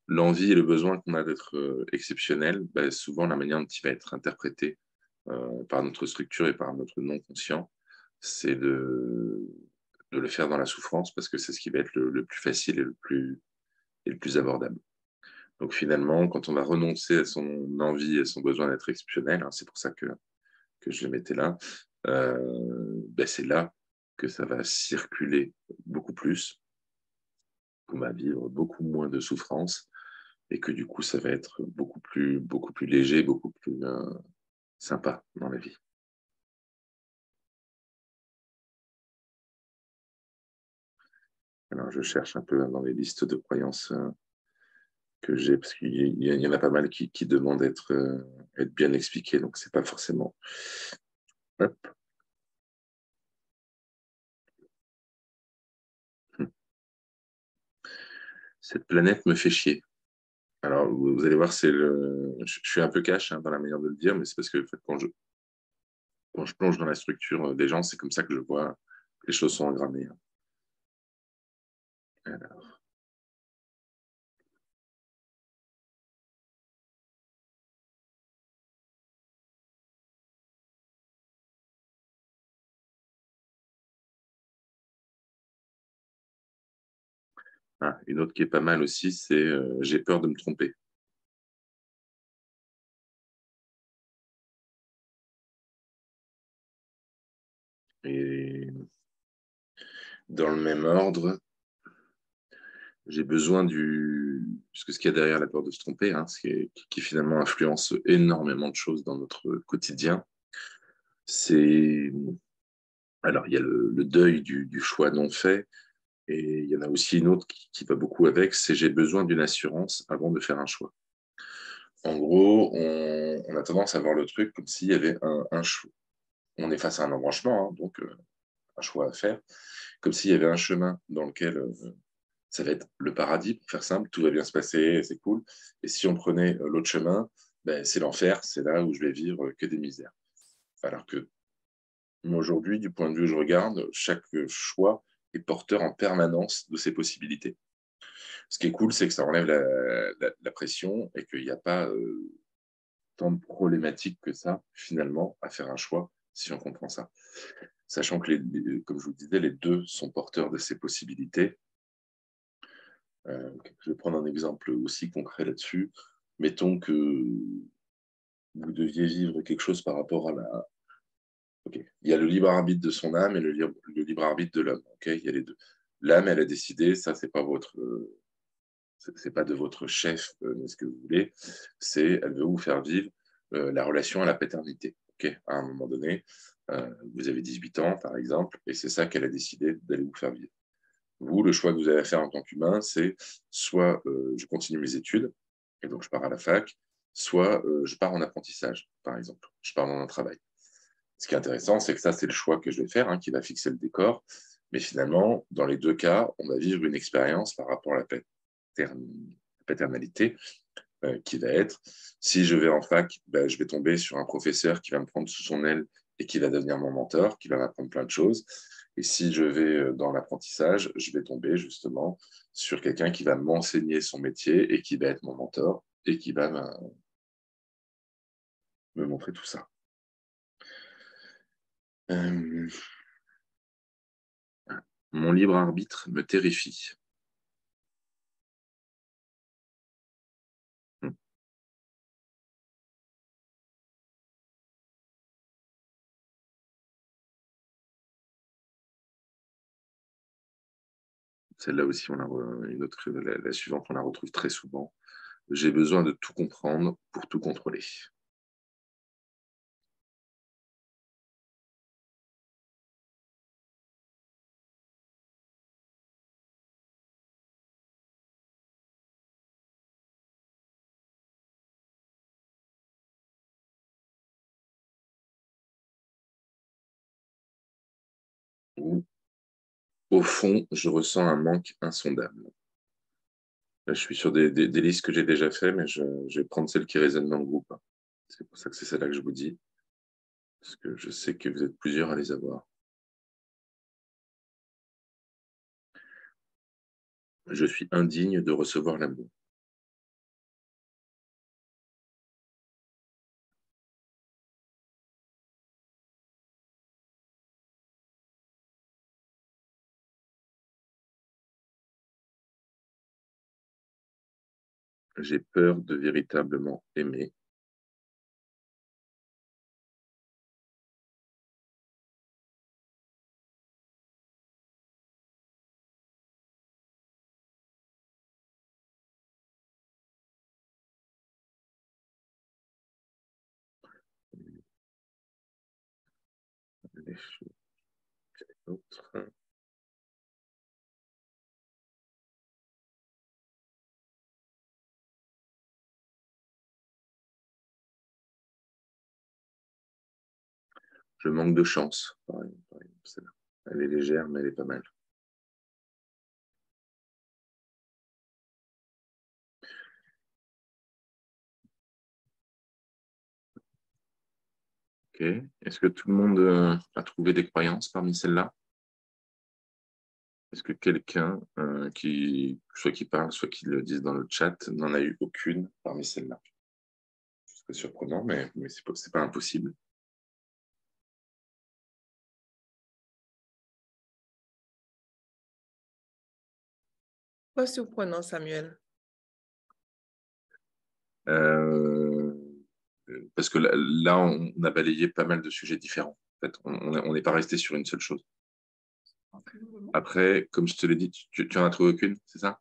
l'envie et le besoin qu'on a d'être exceptionnel, souvent la manière dont il va être interprété par notre structure et par notre non-conscient, c'est de le faire dans la souffrance parce que c'est ce qui va être le plus facile et le plus abordable. Donc finalement, quand on va renoncer à son envie et à son besoin d'être exceptionnel, hein, c'est pour ça que je le mettais là, c'est là que ça va circuler beaucoup plus, qu'on va vivre beaucoup moins de souffrance et que du coup, ça va être beaucoup plus léger, beaucoup plus sympa dans la vie. Alors, je cherche un peu dans les listes de croyances que j'ai, parce qu'il y en a pas mal qui demandent être bien expliquées, donc c'est pas forcément... Hop. Cette planète me fait chier. Alors, vous allez voir, je suis un peu cash dans la manière de le dire, mais c'est parce que en fait, quand je plonge dans la structure des gens, c'est comme ça que je vois que les choses sont engrammées. Alors. Ah, une autre qui est pas mal aussi, c'est j'ai peur de me tromper. Et dans le même ordre, j'ai besoin parce que ce qu'il y a derrière la peur de se tromper, hein, qui finalement influence énormément de choses dans notre quotidien, c'est... Alors, il y a le deuil du choix non fait, et il y en a aussi une autre qui va beaucoup avec, c'est j'ai besoin d'une assurance avant de faire un choix. En gros, on a tendance à voir le truc comme s'il y avait un choix. On est face à un embranchement, hein, donc un choix à faire, comme s'il y avait un chemin dans lequel ça va être le paradis, pour faire simple, tout va bien se passer, c'est cool. Et si on prenait l'autre chemin, c'est l'enfer, c'est là où je vais vivre que des misères. Alors que moi, aujourd'hui, du point de vue où je regarde, chaque choix est porteur en permanence de ses possibilités. Ce qui est cool, c'est que ça enlève la pression et qu'il n'y a pas tant de problématiques que ça, finalement, à faire un choix, si on comprend ça. Sachant que, comme je vous disais, les deux sont porteurs de ces possibilités. Je vais prendre un exemple aussi concret là-dessus. Mettons que vous deviez vivre quelque chose par rapport à la... Okay. Il y a le libre arbitre de son âme et le libre arbitre de l'homme. Okay, il y a les deux. L'âme, elle a décidé, ça, c'est pas de votre chef, ce que vous voulez. Elle veut vous faire vivre la relation à la paternité. Okay, à un moment donné, vous avez 18 ans, par exemple, et c'est ça qu'elle a décidé d'aller vous faire vivre. Vous, le choix que vous allez faire en tant qu'humain, c'est soit je continue mes études, et donc je pars à la fac, soit je pars en apprentissage, par exemple. Je pars dans un travail. Ce qui est intéressant, c'est que ça, c'est le choix que je vais faire, qui va fixer le décor. Mais finalement, dans les deux cas, on va vivre une expérience par rapport à la paternalité qui va être, si je vais en fac, je vais tomber sur un professeur qui va me prendre sous son aile et qui va devenir mon mentor, qui va m'apprendre plein de choses. Et si je vais dans l'apprentissage, je vais tomber justement sur quelqu'un qui va m'enseigner son métier et qui va être mon mentor et qui va me montrer tout ça. Mon libre arbitre me terrifie. Celle-là aussi, on a une autre, la suivante, on la retrouve très souvent. J'ai besoin de tout comprendre pour tout contrôler. Ou, au fond, je ressens un manque insondable. Là, je suis sur des listes que j'ai déjà faites, mais je vais prendre celles qui résonnent dans le groupe. C'est pour ça que c'est celle-là que je vous dis. Parce que je sais que vous êtes plusieurs à les avoir. Je suis indigne de recevoir l'amour. J'ai peur de véritablement aimer. Autre. Je manque de chance. Pareil, elle est légère, mais elle est pas mal. Ok. Est-ce que tout le monde a trouvé des croyances parmi celles-là? Est-ce que quelqu'un soit qui parle, soit qui le dise dans le chat, n'en a eu aucune parmi celles-là? C'est surprenant, mais c'est pas impossible. Pas surprenant, Samuel. Parce que là, on a balayé pas mal de sujets différents. En fait, on n'est pas resté sur une seule chose. Après, comme je te l'ai dit, tu en as trouvé aucune, c'est ça?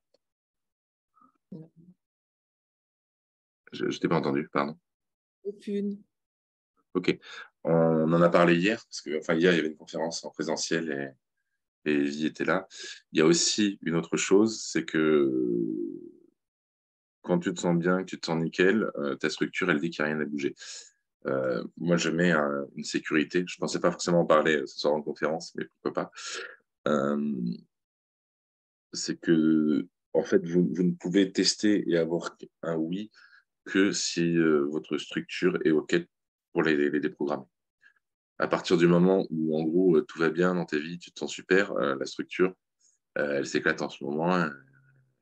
Je ne t'ai pas entendu, pardon. Aucune. Ok. On en a parlé hier, parce que hier, il y avait une conférence en présentiel et Evie était là. Il y a aussi une autre chose, c'est que quand tu te sens bien, que tu te sens nickel, ta structure, elle dit qu'il n'y a rien à bouger. Moi, je mets une sécurité. Je ne pensais pas forcément en parler ce soir en conférence, mais pourquoi pas. C'est que, en fait, vous ne pouvez tester et avoir un oui que si votre structure est OK pour les déprogrammer. À partir du moment où, en gros, tout va bien dans ta vie, tu te sens super, la structure, elle s'éclate en ce moment,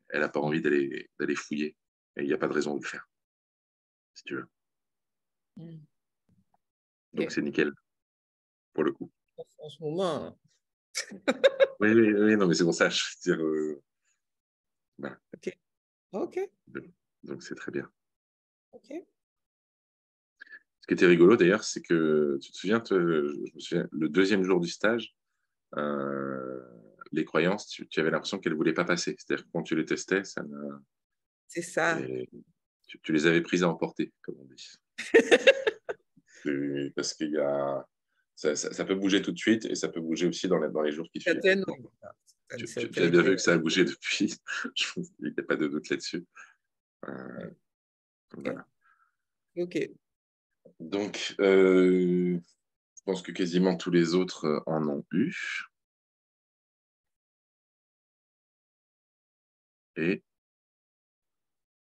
elle n'a pas envie d'aller fouiller. Et il n'y a pas de raison de le faire, si tu veux. Donc, c'est nickel, pour le coup. En ce moment. Oui, non, mais c'est pour ça, je veux dire, voilà. OK. Donc, c'est très bien. OK. Ce qui était rigolo, d'ailleurs, c'est que, tu te souviens, je me souviens, le deuxième jour du stage, les croyances, tu avais l'impression qu'elles ne voulaient pas passer. C'est-à-dire que quand tu les testais, C'est ça. tu les avais prises à emporter, comme on dit. Parce qu'il y a... Ça peut bouger tout de suite et ça peut bouger aussi dans les jours qui suivent. Certaines, tu as bien vu que ça a bougé depuis. Il n'y a pas de doute là-dessus. Voilà. OK. Donc, je pense que quasiment tous les autres en ont eu. Et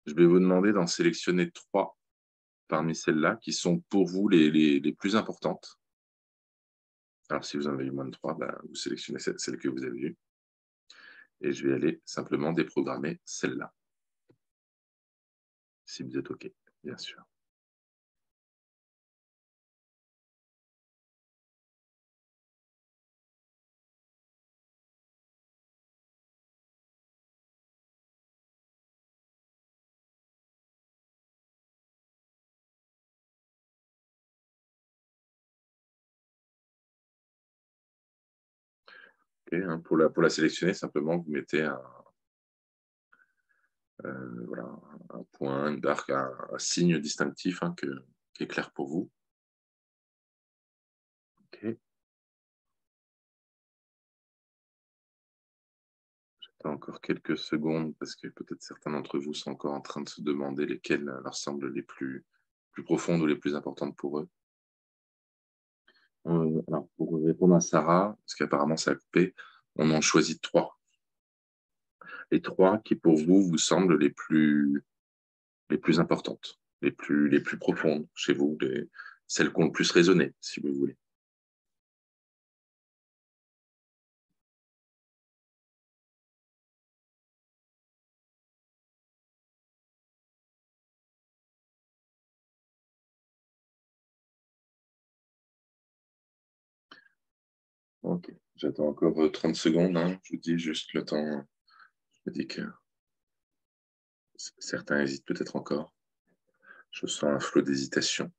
je vais vous demander d'en sélectionner 3 parmi celles-là qui sont pour vous les plus importantes. Alors, si vous en avez eu moins de 3, bah, vous sélectionnez celle que vous avez eue. Et je vais aller simplement déprogrammer celle-là. Si vous êtes OK, bien sûr. Okay, hein, pour la sélectionner, simplement, vous mettez voilà, un point, une barre, un signe distinctif hein, qui est clair pour vous. Okay. J'attends encore quelques secondes parce que peut-être certains d'entre vous sont encore en train de se demander lesquelles leur semblent les plus profondes ou les plus importantes pour eux. Alors, pour répondre à Sarah, parce qu'apparemment ça a coupé, on en choisit 3. Les 3 qui, pour vous, vous semblent les plus importantes, les plus profondes chez vous, celles qui ont le plus résonné, si vous voulez. Ok, j'attends encore 30 secondes, hein. Je vous dis juste le temps. Je me dis que certains hésitent peut-être encore. Je sens un flot d'hésitation.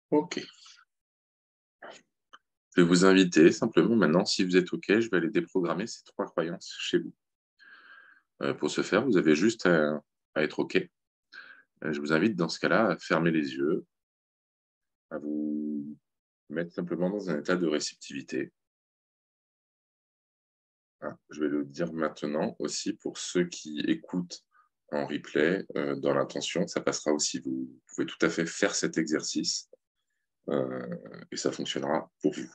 Ok. Je vais vous inviter simplement maintenant, si vous êtes OK, je vais aller déprogrammer ces 3 croyances chez vous. Pour ce faire, vous avez juste à être OK. Je vous invite dans ce cas-là à fermer les yeux, à vous mettre simplement dans un état de réceptivité. Ah, je vais le dire maintenant aussi pour ceux qui écoutent en replay, dans l'intention, ça passera aussi. Vous pouvez tout à fait faire cet exercice et ça fonctionnera pour vous.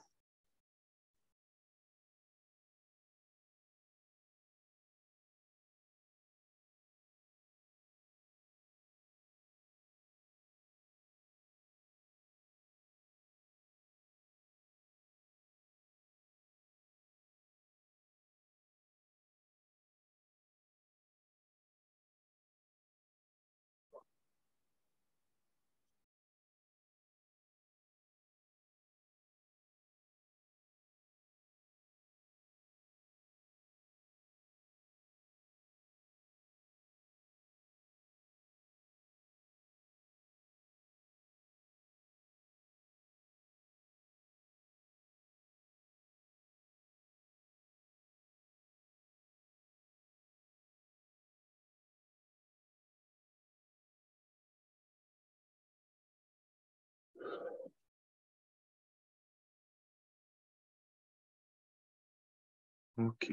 OK.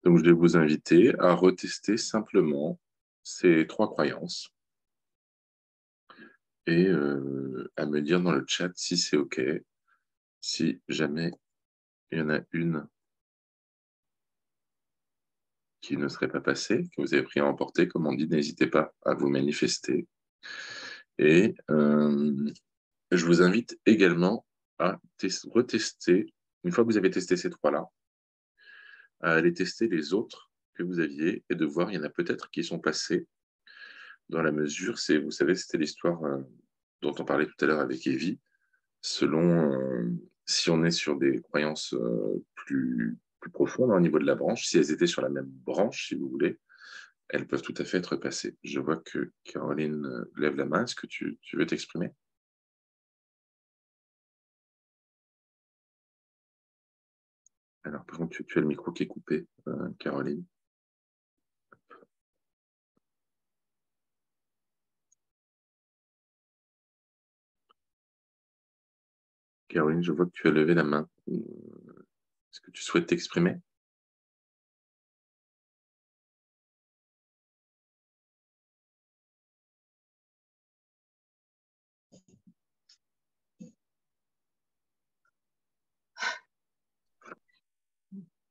Donc, je vais vous inviter à retester simplement ces 3 croyances et à me dire dans le chat si c'est OK, si jamais il y en a une qui ne serait pas passée, que vous avez pris à emporter, comme on dit, n'hésitez pas à vous manifester. Et je vous invite également à retester, une fois que vous avez testé ces 3-là, à aller tester les autres que vous aviez et de voir, il y en a peut-être qui sont passés dans la mesure, vous savez, c'était l'histoire dont on parlait tout à l'heure avec Evie, selon si on est sur des croyances plus profondes au niveau de la branche, si elles étaient sur la même branche, si vous voulez, elles peuvent tout à fait être passées. Je vois que Caroline lève la main. Est-ce que tu veux t'exprimer? Alors, par contre, tu as le micro qui est coupé, Caroline. Caroline, je vois que tu as levé la main. Est-ce que tu souhaites t'exprimer?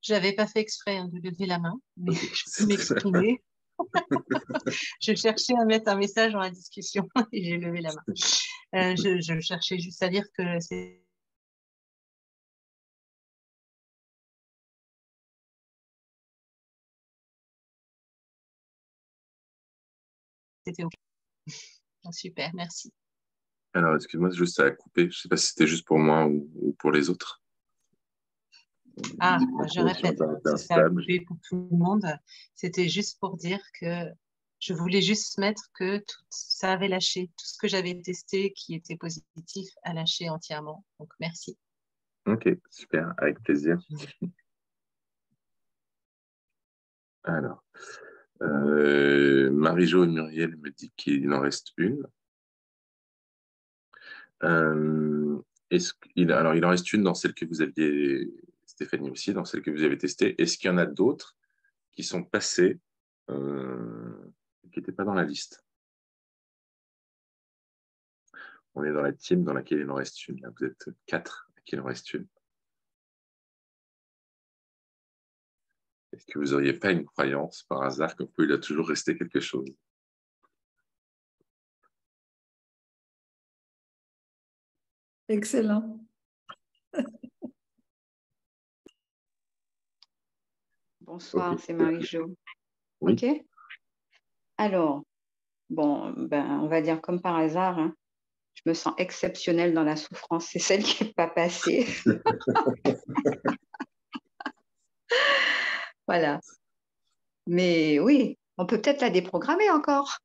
Je n'avais pas fait exprès de lever la main, mais Okay. je peux m'exprimer. Je cherchais à mettre un message dans la discussion et j'ai levé la main. Je cherchais juste à dire que c'était OK. Super, merci. Alors, excuse-moi, juste ça a coupé. Je ne sais pas si c'était juste pour moi ou pour les autres. Ah, je répète, si ça a coupé pour tout le monde, c'était juste pour dire que je voulais juste mettre que tout ça avait lâché. Tout ce que j'avais testé qui était positif a lâché entièrement. Donc, merci. Ok, super, avec plaisir. Alors, Marie-Jo et Muriel me dit qu'il en reste une. Alors, il en reste une dans celle que vous aviez, Stéphanie aussi, dans celle que vous avez testée. Est-ce qu'il y en a d'autres qui sont passées, qui n'étaient pas dans la liste? On est dans la team dans laquelle il en reste une. Là, vous êtes 4 à qui il en reste une. Est-ce que vous n'auriez pas une croyance par hasard qu'au il a toujours resté quelque chose? Excellent. Bonsoir, Okay. c'est Marie-Jo. Oui. OK. Alors, bon, on va dire comme par hasard, hein, je me sens exceptionnelle dans la souffrance. C'est celle qui n'est pas passée. Voilà. Mais oui, on peut peut-être la déprogrammer encore.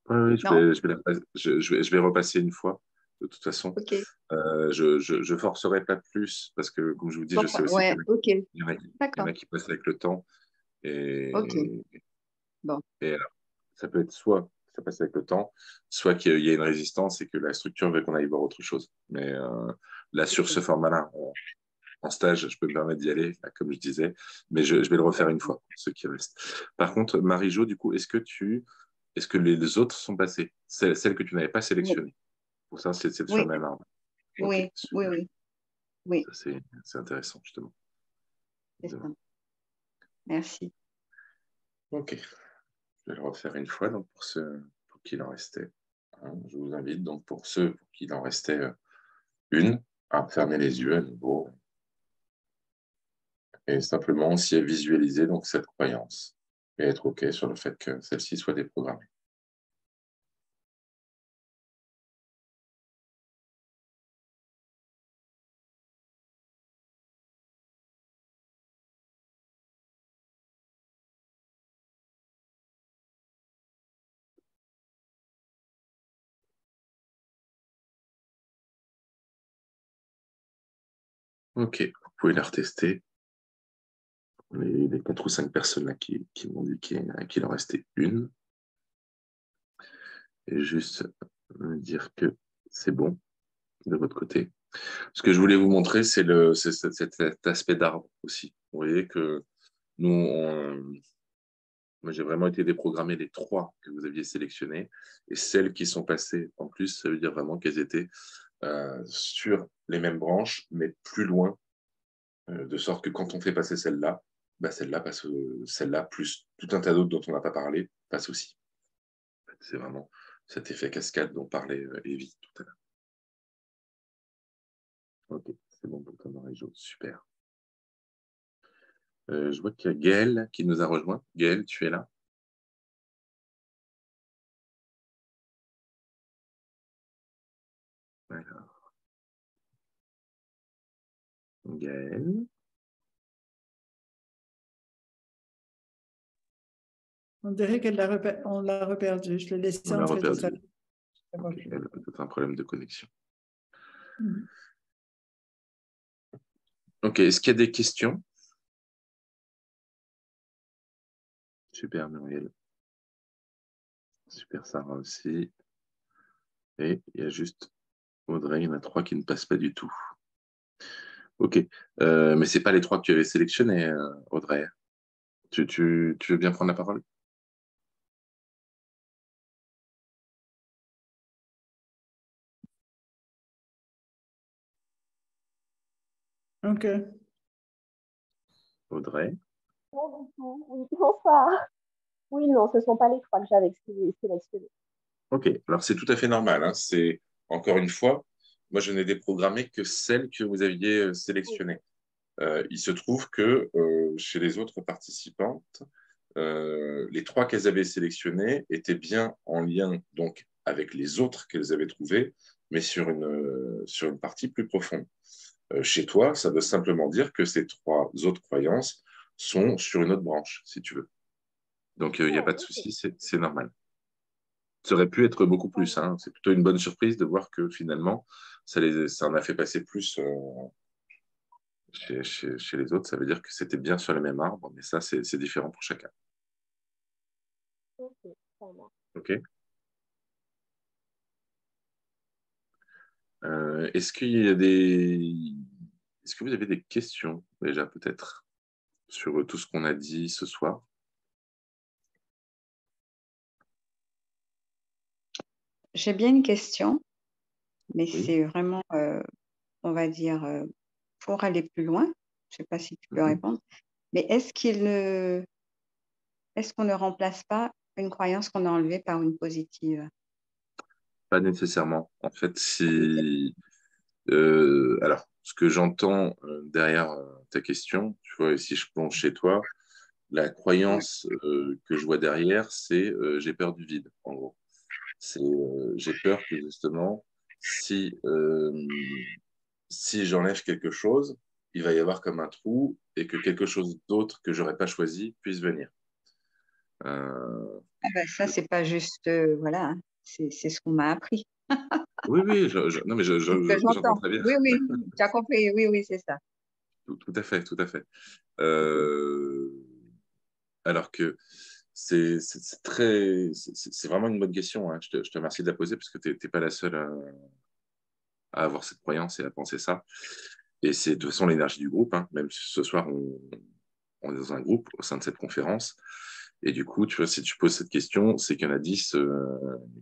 Oui, je vais repasser une fois, de toute façon. OK. Je forcerai pas plus, parce que, comme je vous dis, je sais aussi Ouais, OK. qu'il y en D'accord. a qui passent avec le temps. OK. Bon. Et alors, ça peut être soit ça passe avec le temps, soit qu'il y a une résistance et que la structure veut qu'on aille voir autre chose. Mais là, sur ce format-là, en stage, je peux me permettre d'y aller, là, comme je disais, mais je vais le refaire une fois, ce qui reste. Par contre, Marie-Jo, du coup, est-ce que les autres sont passées, celles que tu n'avais pas sélectionnées? Pour ça, c'est sur Oui. le même arbre. Oui, Okay, oui. Oui. Ça, c'est intéressant, justement. C'est ça. Merci. Ok. Je vais le refaire une fois, donc pour qui il en restait un. Je vous invite, donc pour ceux pour qui il en restait une, à fermer les yeux à nouveau et simplement aussi à visualiser donc cette croyance et être OK sur le fait que celle-ci soit déprogrammée. OK, vous pouvez la retester. Les 4 ou 5 personnes là qui m'ont dit qu'il en restait une. Et juste me dire que c'est bon de votre côté. Ce que je voulais vous montrer, c'est cet aspect d'arbre aussi. Vous voyez que nous, moi, j'ai vraiment été déprogrammé les 3 que vous aviez sélectionnés. Et celles qui sont passées, en plus, ça veut dire vraiment qu'elles étaient sur les mêmes branches, mais plus loin, de sorte que quand on fait passer celle-là, celle-là passe, celle-là, plus tout un tas d'autres dont on n'a pas parlé, passe aussi. C'est vraiment cet effet cascade dont parlait Evie tout à l'heure. Ok, c'est bon pour toi, Marie-Jo, super. Je vois qu'il y a Gaëlle qui nous a rejoint. Gaëlle, tu es là? Alors, Gaëlle. On dirait on l'a reperdu. Je l'ai laissé On l'a entrer tout à reperdu. l'heure. Okay, elle a peut-être un problème de connexion. Ok, est-ce qu'il y a des questions? Super, Muriel. Super, Sarah aussi. Et il y a juste Audrey, il y en a 3 qui ne passent pas du tout. Ok, mais ce n'est pas les 3 que tu avais sélectionnés, Audrey. Tu veux bien prendre la parole? Ok. Audrey? Non, du tout. Oui, bonsoir. Oui, non, ce ne sont pas les trois que j'avais sélectionnés. Ok, alors c'est tout à fait normal, hein. C'est, encore une fois, moi je n'ai déprogrammé que celles que vous aviez Oui, sélectionnées. Il se trouve que chez les autres participantes, les 3 qu'elles avaient sélectionnées étaient bien en lien donc avec les autres qu'elles avaient trouvées, mais sur une partie plus profonde. Chez toi, ça veut simplement dire que ces 3 autres croyances sont sur une autre branche, si tu veux. Donc, il n'y a pas de ok. souci, c'est normal. Ça aurait pu être beaucoup plus, hein. C'est plutôt une bonne surprise de voir que finalement, ça en a fait passer plus chez les autres. Ça veut dire que c'était bien sur le même arbre, mais ça, c'est différent pour chacun. Ok, ça marche. OK? Est-ce qu'il y a des... Est-ce que vous avez des questions déjà peut-être sur tout ce qu'on a dit ce soir? J'ai bien une question, mais Oui. c'est vraiment, on va dire, pour aller plus loin. Je ne sais pas si tu peux Mhm. répondre. Mais est-ce qu'on ne remplace pas une croyance qu'on a enlevée par une positive? Pas nécessairement. En fait, Ok. si... alors, ce que j'entends derrière ta question, tu vois, et si je plonge chez toi, la Ouais. croyance que je vois derrière, c'est j'ai peur du vide, en gros. C'est j'ai peur que justement, si j'enlève quelque chose, il va y avoir comme un trou et que quelque chose d'autre que j'aurais pas choisi puisse venir. Euh, Ah ben, ça, c'est pas juste, voilà, hein. C'est ce qu'on m'a appris. oui, oui, non, mais C'est ce que j'entends j'entends. très bien. Oui, oui, tu as compris. Oui, oui, c'est ça. Tout à fait, tout à fait. Ok. Euh, alors que c'est vraiment une bonne question, hein. Je te remercie de la poser parce que tu n'es pas la seule à avoir cette croyance et à penser ça. Et c'est de toute façon l'énergie du groupe, hein. Même si ce soir, on est dans un groupe au sein de cette conférence. Et du coup, tu vois, si tu poses cette question, c'est qu'il y en a 10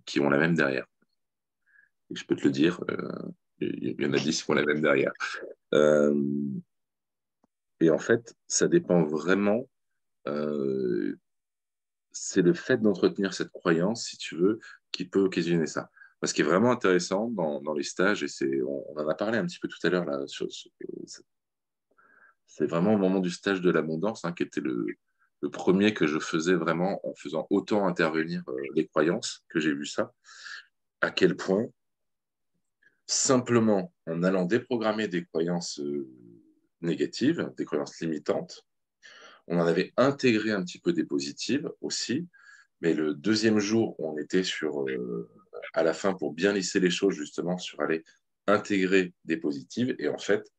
qui ont la même derrière. Et je peux te le dire, il y en a 10 qui ont la même derrière. Euh, et en fait, ça dépend vraiment. euh, c'est le fait d'entretenir cette croyance, si tu veux, qui peut occasionner ça. Ce qui est vraiment intéressant dans les stages, et on en a parlé un petit peu tout à l'heure, là, c'est vraiment au moment du stage de l'abondance, hein, qui était le premier que je faisais vraiment en faisant autant intervenir les croyances, que j'ai vu ça, à quel point, simplement en allant déprogrammer des croyances négatives, des croyances limitantes, on en avait intégré un petit peu des positives aussi, mais le deuxième jour, on était à la fin pour bien lisser les choses, justement, sur aller intégrer des positives. Et en fait,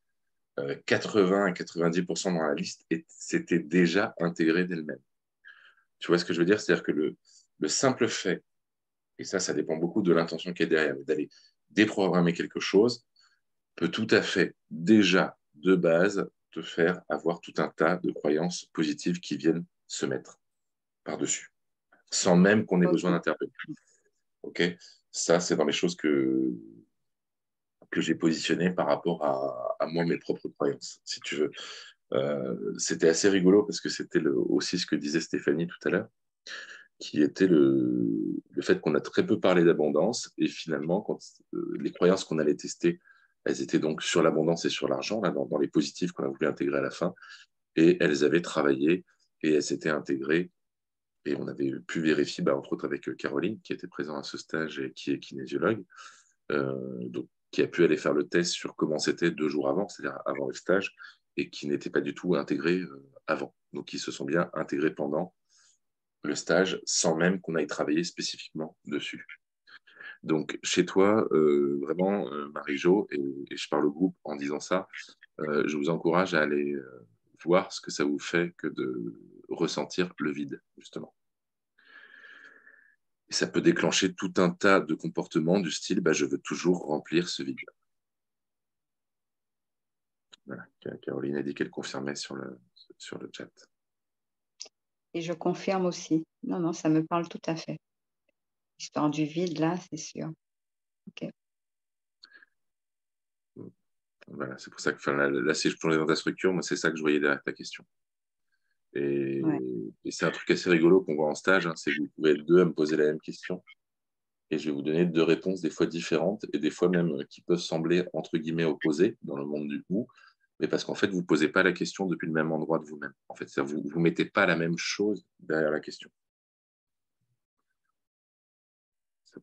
80 à 90% dans la liste, c'était déjà intégré d'elle-même. Tu vois ce que je veux dire? C'est-à-dire que le simple fait, et ça dépend beaucoup de l'intention qui est derrière, mais d'aller déprogrammer quelque chose, peut tout à fait déjà, de base, te faire avoir tout un tas de croyances positives qui viennent se mettre par-dessus, sans même qu'on ait besoin Ok. d'intervenir. Ok, ça, c'est dans les choses que j'ai positionnées par rapport à moi, mes propres croyances, si tu veux. C'était assez rigolo parce que c'était aussi ce que disait Stéphanie tout à l'heure, qui était le fait qu'on a très peu parlé d'abondance et finalement, quand les croyances qu'on allait tester, elles étaient donc sur l'abondance et sur l'argent, là, dans les positifs qu'on a voulu intégrer à la fin, et elles avaient travaillé et elles s'étaient intégrées. Et on avait pu vérifier, bah, entre autres avec Caroline, qui était présente à ce stage et qui est kinésiologue, donc, qui a pu aller faire le test sur comment c'était 2 jours avant, c'est-à-dire avant le stage, et qui n'était pas du tout intégré avant. Donc, ils se sont bien intégrés pendant le stage sans même qu'on aille travailler spécifiquement dessus. Donc, chez toi, vraiment, Marie-Jo, et je parle au groupe en disant ça, je vous encourage à aller voir ce que ça vous fait que de ressentir le vide, justement. Et ça peut déclencher tout un tas de comportements du style je veux toujours remplir ce vide. Voilà. Caroline a dit qu'elle confirmait sur le chat. Et je confirme aussi. Non, non, ça me parle tout à fait. L'histoire du vide, là, c'est sûr. OK. Voilà, c'est pour ça que là, si je plongeais dans ta structure, moi, c'est ça que je voyais derrière ta question. Et c'est un truc assez rigolo qu'on voit en stage, c'est que vous pouvez être deux à me poser la même question. Et je vais vous donner deux réponses des fois différentes et des fois même qui peuvent sembler entre guillemets opposées dans le monde du ou, mais parce qu'en fait, vous ne posez pas la question depuis le même endroit de vous-même. En fait, vous ne mettez pas la même chose derrière la question.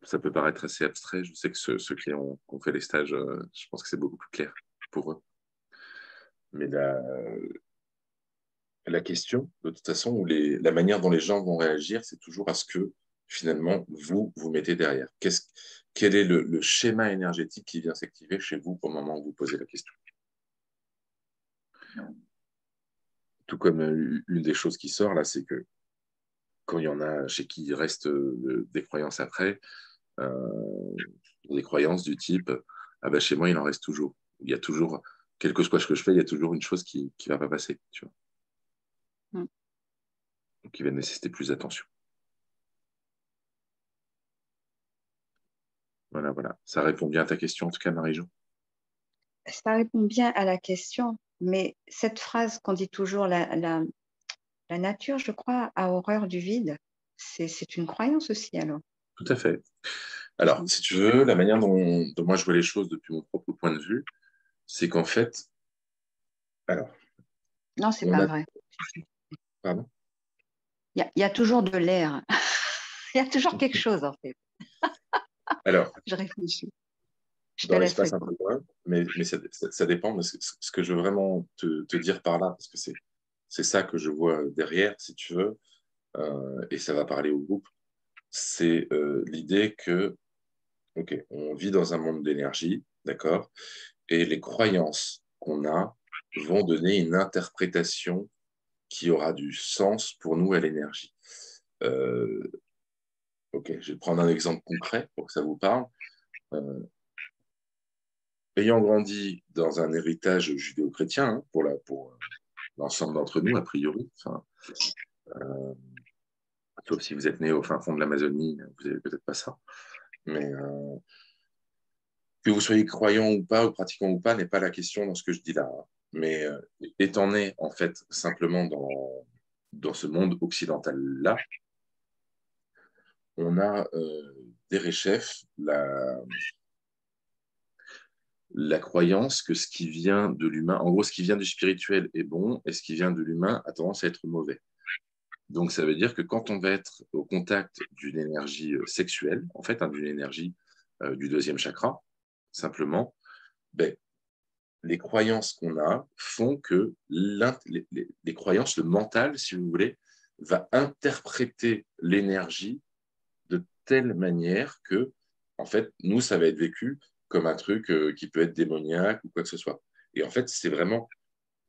Ça peut paraître assez abstrait. Je sais que ceux qui ont fait les stages, je pense que c'est beaucoup plus clair pour eux. Mais la question, de toute façon, ou la manière dont les gens vont réagir, c'est toujours à ce que, finalement, vous mettez derrière. Quel est le schéma énergétique qui vient s'activer chez vous au moment où vous posez la question? Tout comme une des choses qui sort, là, c'est que quand il y en a chez qui il reste des croyances après, des croyances du type chez moi, il en reste toujours. Il y a toujours, quel que soit ce que je fais, il y a toujours une chose qui ne va pas passer, tu vois. Donc, qui va nécessiter plus d'attention. Voilà. Ça répond bien à ta question, en tout cas, Marie-Jo. Ça répond bien à la question, mais cette phrase qu'on dit toujours, la nature, je crois, a horreur du vide, c'est une croyance aussi, alors. Tout à fait. Alors, si tu veux, la manière dont moi je vois les choses depuis mon propre point de vue, c'est qu'en fait... Alors... Non, c'est pas vrai. Pardon? Il y a toujours de l'air. Il y a toujours quelque chose, en fait. Alors, je réfléchis. Dans l'espace un peu loin, mais ça dépend. Ce que je veux vraiment te dire par là, parce que c'est ça que je vois derrière, si tu veux, et ça va parler au groupe, c'est l'idée que, OK, on vit dans un monde d'énergie, d'accord, et les croyances qu'on a vont donner une interprétation qui aura du sens pour nous à l'énergie. OK, je vais prendre un exemple concret pour que ça vous parle. Ayant grandi dans un héritage judéo-chrétien, pour l'ensemble d'entre nous, a priori, sauf si vous êtes né au fin fond de l'Amazonie, vous n'avez peut-être pas ça, mais que vous soyez croyant ou pas, ou pratiquant ou pas, n'est pas la question dans ce que je dis là. Mais étant né, en fait, simplement dans ce monde occidental-là, on a d'Ereshef la croyance que ce qui vient de l'humain, en gros, ce qui vient du spirituel est bon, et ce qui vient de l'humain a tendance à être mauvais. Donc, ça veut dire que quand on va être au contact d'une énergie sexuelle, en fait, d'une énergie du deuxième chakra, simplement, les croyances qu'on a font que les croyances, le mental, si vous voulez, va interpréter l'énergie de telle manière que, en fait, nous, ça va être vécu comme un truc qui peut être démoniaque ou quoi que ce soit. Et en fait, c'est vraiment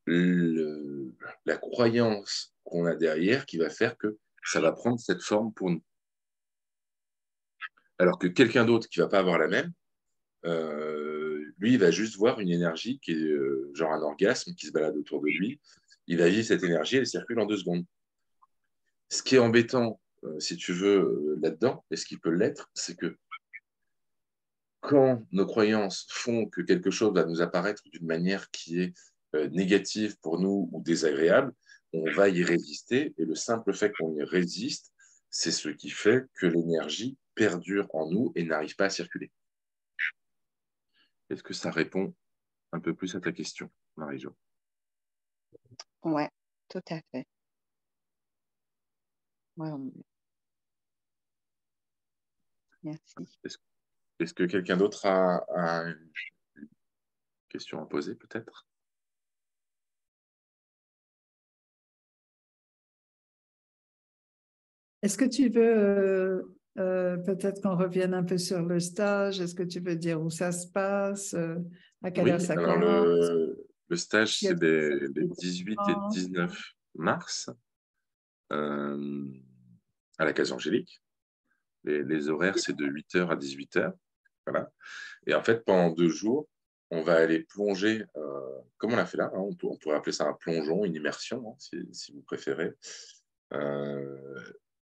la croyance qu'on a derrière qui va faire que ça va prendre cette forme pour nous. Alors que quelqu'un d'autre qui ne va pas avoir la même, lui, il va juste voir une énergie qui est genre un orgasme qui se balade autour de lui. Il va vivre cette énergie, elle circule en 2 secondes. Ce qui est embêtant, si tu veux, là-dedans, et ce qui peut l'être, c'est que quand nos croyances font que quelque chose va nous apparaître d'une manière qui est négative pour nous ou désagréable, on va y résister. Et le simple fait qu'on y résiste, c'est ce qui fait que l'énergie perdure en nous et n'arrive pas à circuler. Est-ce que ça répond un peu plus à ta question, Marie-Jo? Ouais, tout à fait. Ouais, merci. Est-ce que quelqu'un d'autre a une question à poser, peut-être? Est-ce que tu veux peut-être qu'on revienne un peu sur le stage? Est-ce que tu veux dire où ça se passe, à quelle heure ça commence? Le stage, Il y a c'est les 18 et 19 mars à la Case Angélique. Les horaires, c'est de 8h à 18h. Voilà. Et en fait, pendant 2 jours, on va aller plonger, comme on l'a fait là, hein, on pourrait appeler ça un plongeon, une immersion, hein, si vous préférez,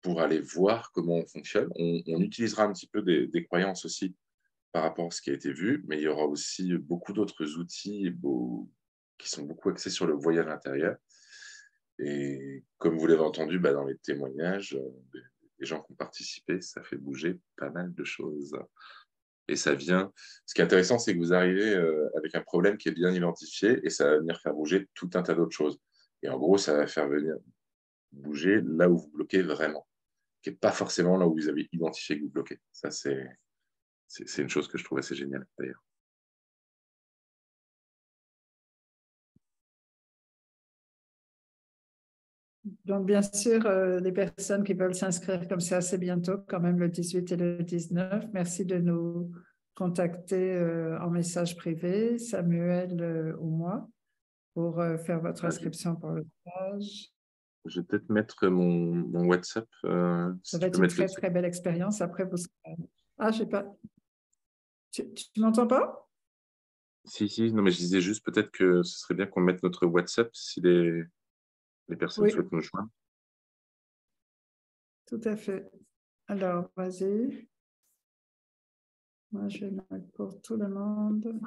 pour aller voir comment on fonctionne. On utilisera un petit peu des croyances aussi par rapport à ce qui a été vu, mais il y aura aussi beaucoup d'autres outils qui sont beaucoup axés sur le voyage intérieur. Et comme vous l'avez entendu dans les témoignages des gens qui ont participé, ça fait bouger pas mal de choses. Et ça vient. Ce qui est intéressant, c'est que vous arrivez avec un problème qui est bien identifié et ça va venir faire bouger tout un tas d'autres choses. Et en gros, ça va faire venir bouger là où vous bloquez vraiment, qui n'est pas forcément là où vous avez identifié que vous bloquez. Ça, c'est une chose que je trouve assez géniale, d'ailleurs. Donc, bien sûr, les personnes qui veulent s'inscrire comme ça assez bientôt, quand même le 18 et le 19, merci de nous contacter en message privé, Samuel ou moi, pour faire votre inscription pour le stage. Je vais peut-être mettre mon WhatsApp. Ça va être une très, très belle expérience. Après, vous... Ah, je sais pas. Tu m'entends pas? Si. Non, mais je disais juste peut-être que ce serait bien qu'on mette notre WhatsApp si les personnes souhaitent nous joindre. Tout à fait. Alors, vas-y. Moi, je vais mettre pour tout le monde.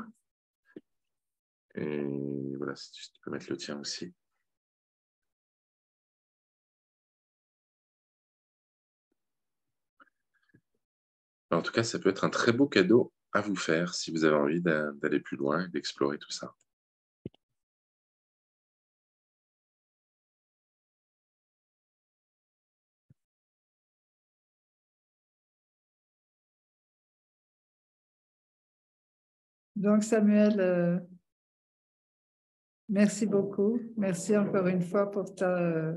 Et voilà, si tu peux mettre le tien aussi. En tout cas, ça peut être un très beau cadeau à vous faire si vous avez envie d'aller plus loin et d'explorer tout ça. Donc, Samuel, merci beaucoup. Merci encore une fois pour ta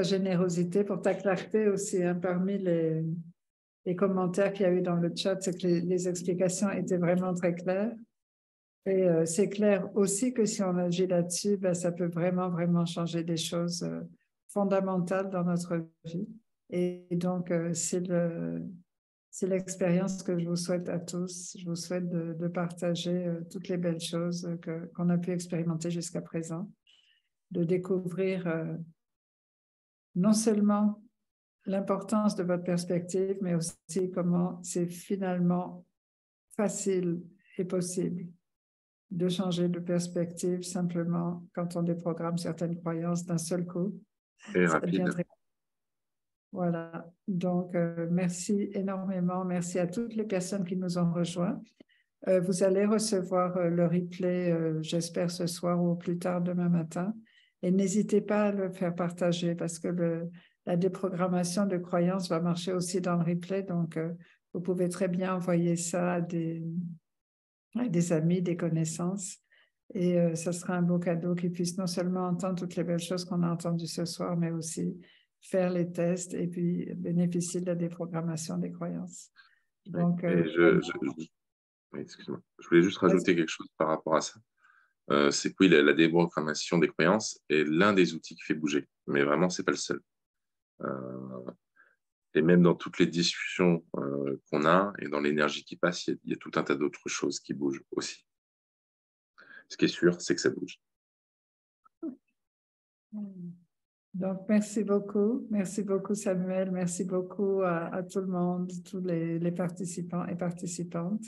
générosité, pour ta clarté aussi. Hein, parmi les commentaires qu'il y a eu dans le chat, c'est que les explications étaient vraiment très claires. Et c'est clair aussi que si on agit là-dessus, ça peut vraiment, vraiment changer des choses fondamentales dans notre vie. Et donc, c'est l'expérience que je vous souhaite à tous. Je vous souhaite de partager toutes les belles choses qu'on a pu expérimenter jusqu'à présent, de découvrir non seulement l'importance de votre perspective, mais aussi comment c'est finalement facile et possible de changer de perspective simplement quand on déprogramme certaines croyances d'un seul coup. Et rapide. Voilà. Donc, merci énormément. Merci à toutes les personnes qui nous ont rejoints. Vous allez recevoir le replay, j'espère, ce soir ou plus tard demain matin. Et n'hésitez pas à le faire partager parce que la déprogrammation de croyances va marcher aussi dans le replay. Donc, vous pouvez très bien envoyer ça à des amis, des connaissances. Et ça sera un beau cadeau qu'ils puissent non seulement entendre toutes les belles choses qu'on a entendues ce soir, mais aussi faire les tests et puis bénéficier de la déprogrammation des croyances. Donc, excuse-moi. Je voulais juste rajouter quelque chose par rapport à ça. C'est que oui, la déprogrammation des croyances est l'un des outils qui fait bouger, mais vraiment, c'est pas le seul. Et même dans toutes les discussions qu'on a et dans l'énergie qui passe, il y a tout un tas d'autres choses qui bougent aussi. Ce qui est sûr, c'est que ça bouge. Donc, merci beaucoup. Merci beaucoup, Samuel. Merci beaucoup à tout le monde, tous les participants et participantes.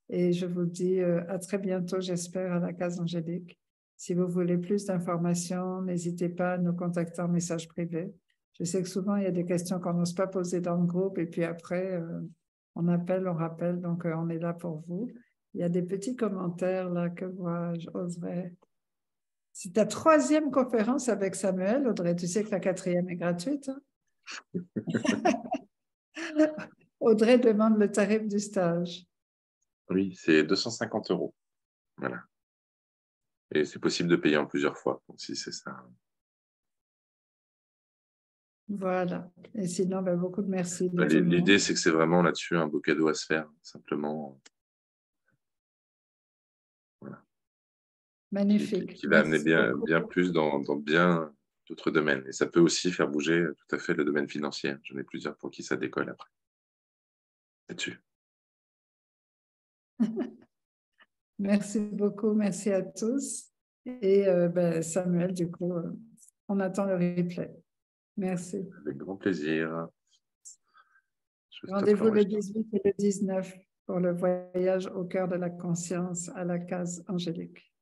Et je vous dis à très bientôt, j'espère, à la Case Angélique. Si vous voulez plus d'informations, n'hésitez pas à nous contacter en message privé. Je sais que souvent, il y a des questions qu'on n'ose pas poser dans le groupe et puis après, on appelle, on rappelle, donc on est là pour vous. Il y a des petits commentaires là que vois-je, Audrey. C'est ta 3e conférence avec Samuel, Audrey. Tu sais que la 4e est gratuite. Hein? Audrey demande le tarif du stage. Oui, c'est 250 €. Voilà. Et c'est possible de payer en plusieurs fois, donc si c'est ça. Voilà. Et sinon, beaucoup de merci. L'idée, c'est que c'est vraiment là-dessus un beau cadeau à se faire, simplement. Voilà. Magnifique. qui va amener Merci bien, beaucoup. bien plus dans bien d'autres domaines. Et ça peut aussi faire bouger tout à fait le domaine financier. J'en ai plusieurs pour qui ça décolle après. Là-dessus. Merci beaucoup, merci à tous. Et Samuel, du coup, on attend le replay. Merci. Avec grand plaisir. Rendez-vous le 18 et le 19 pour le voyage au cœur de la conscience à la case angélique.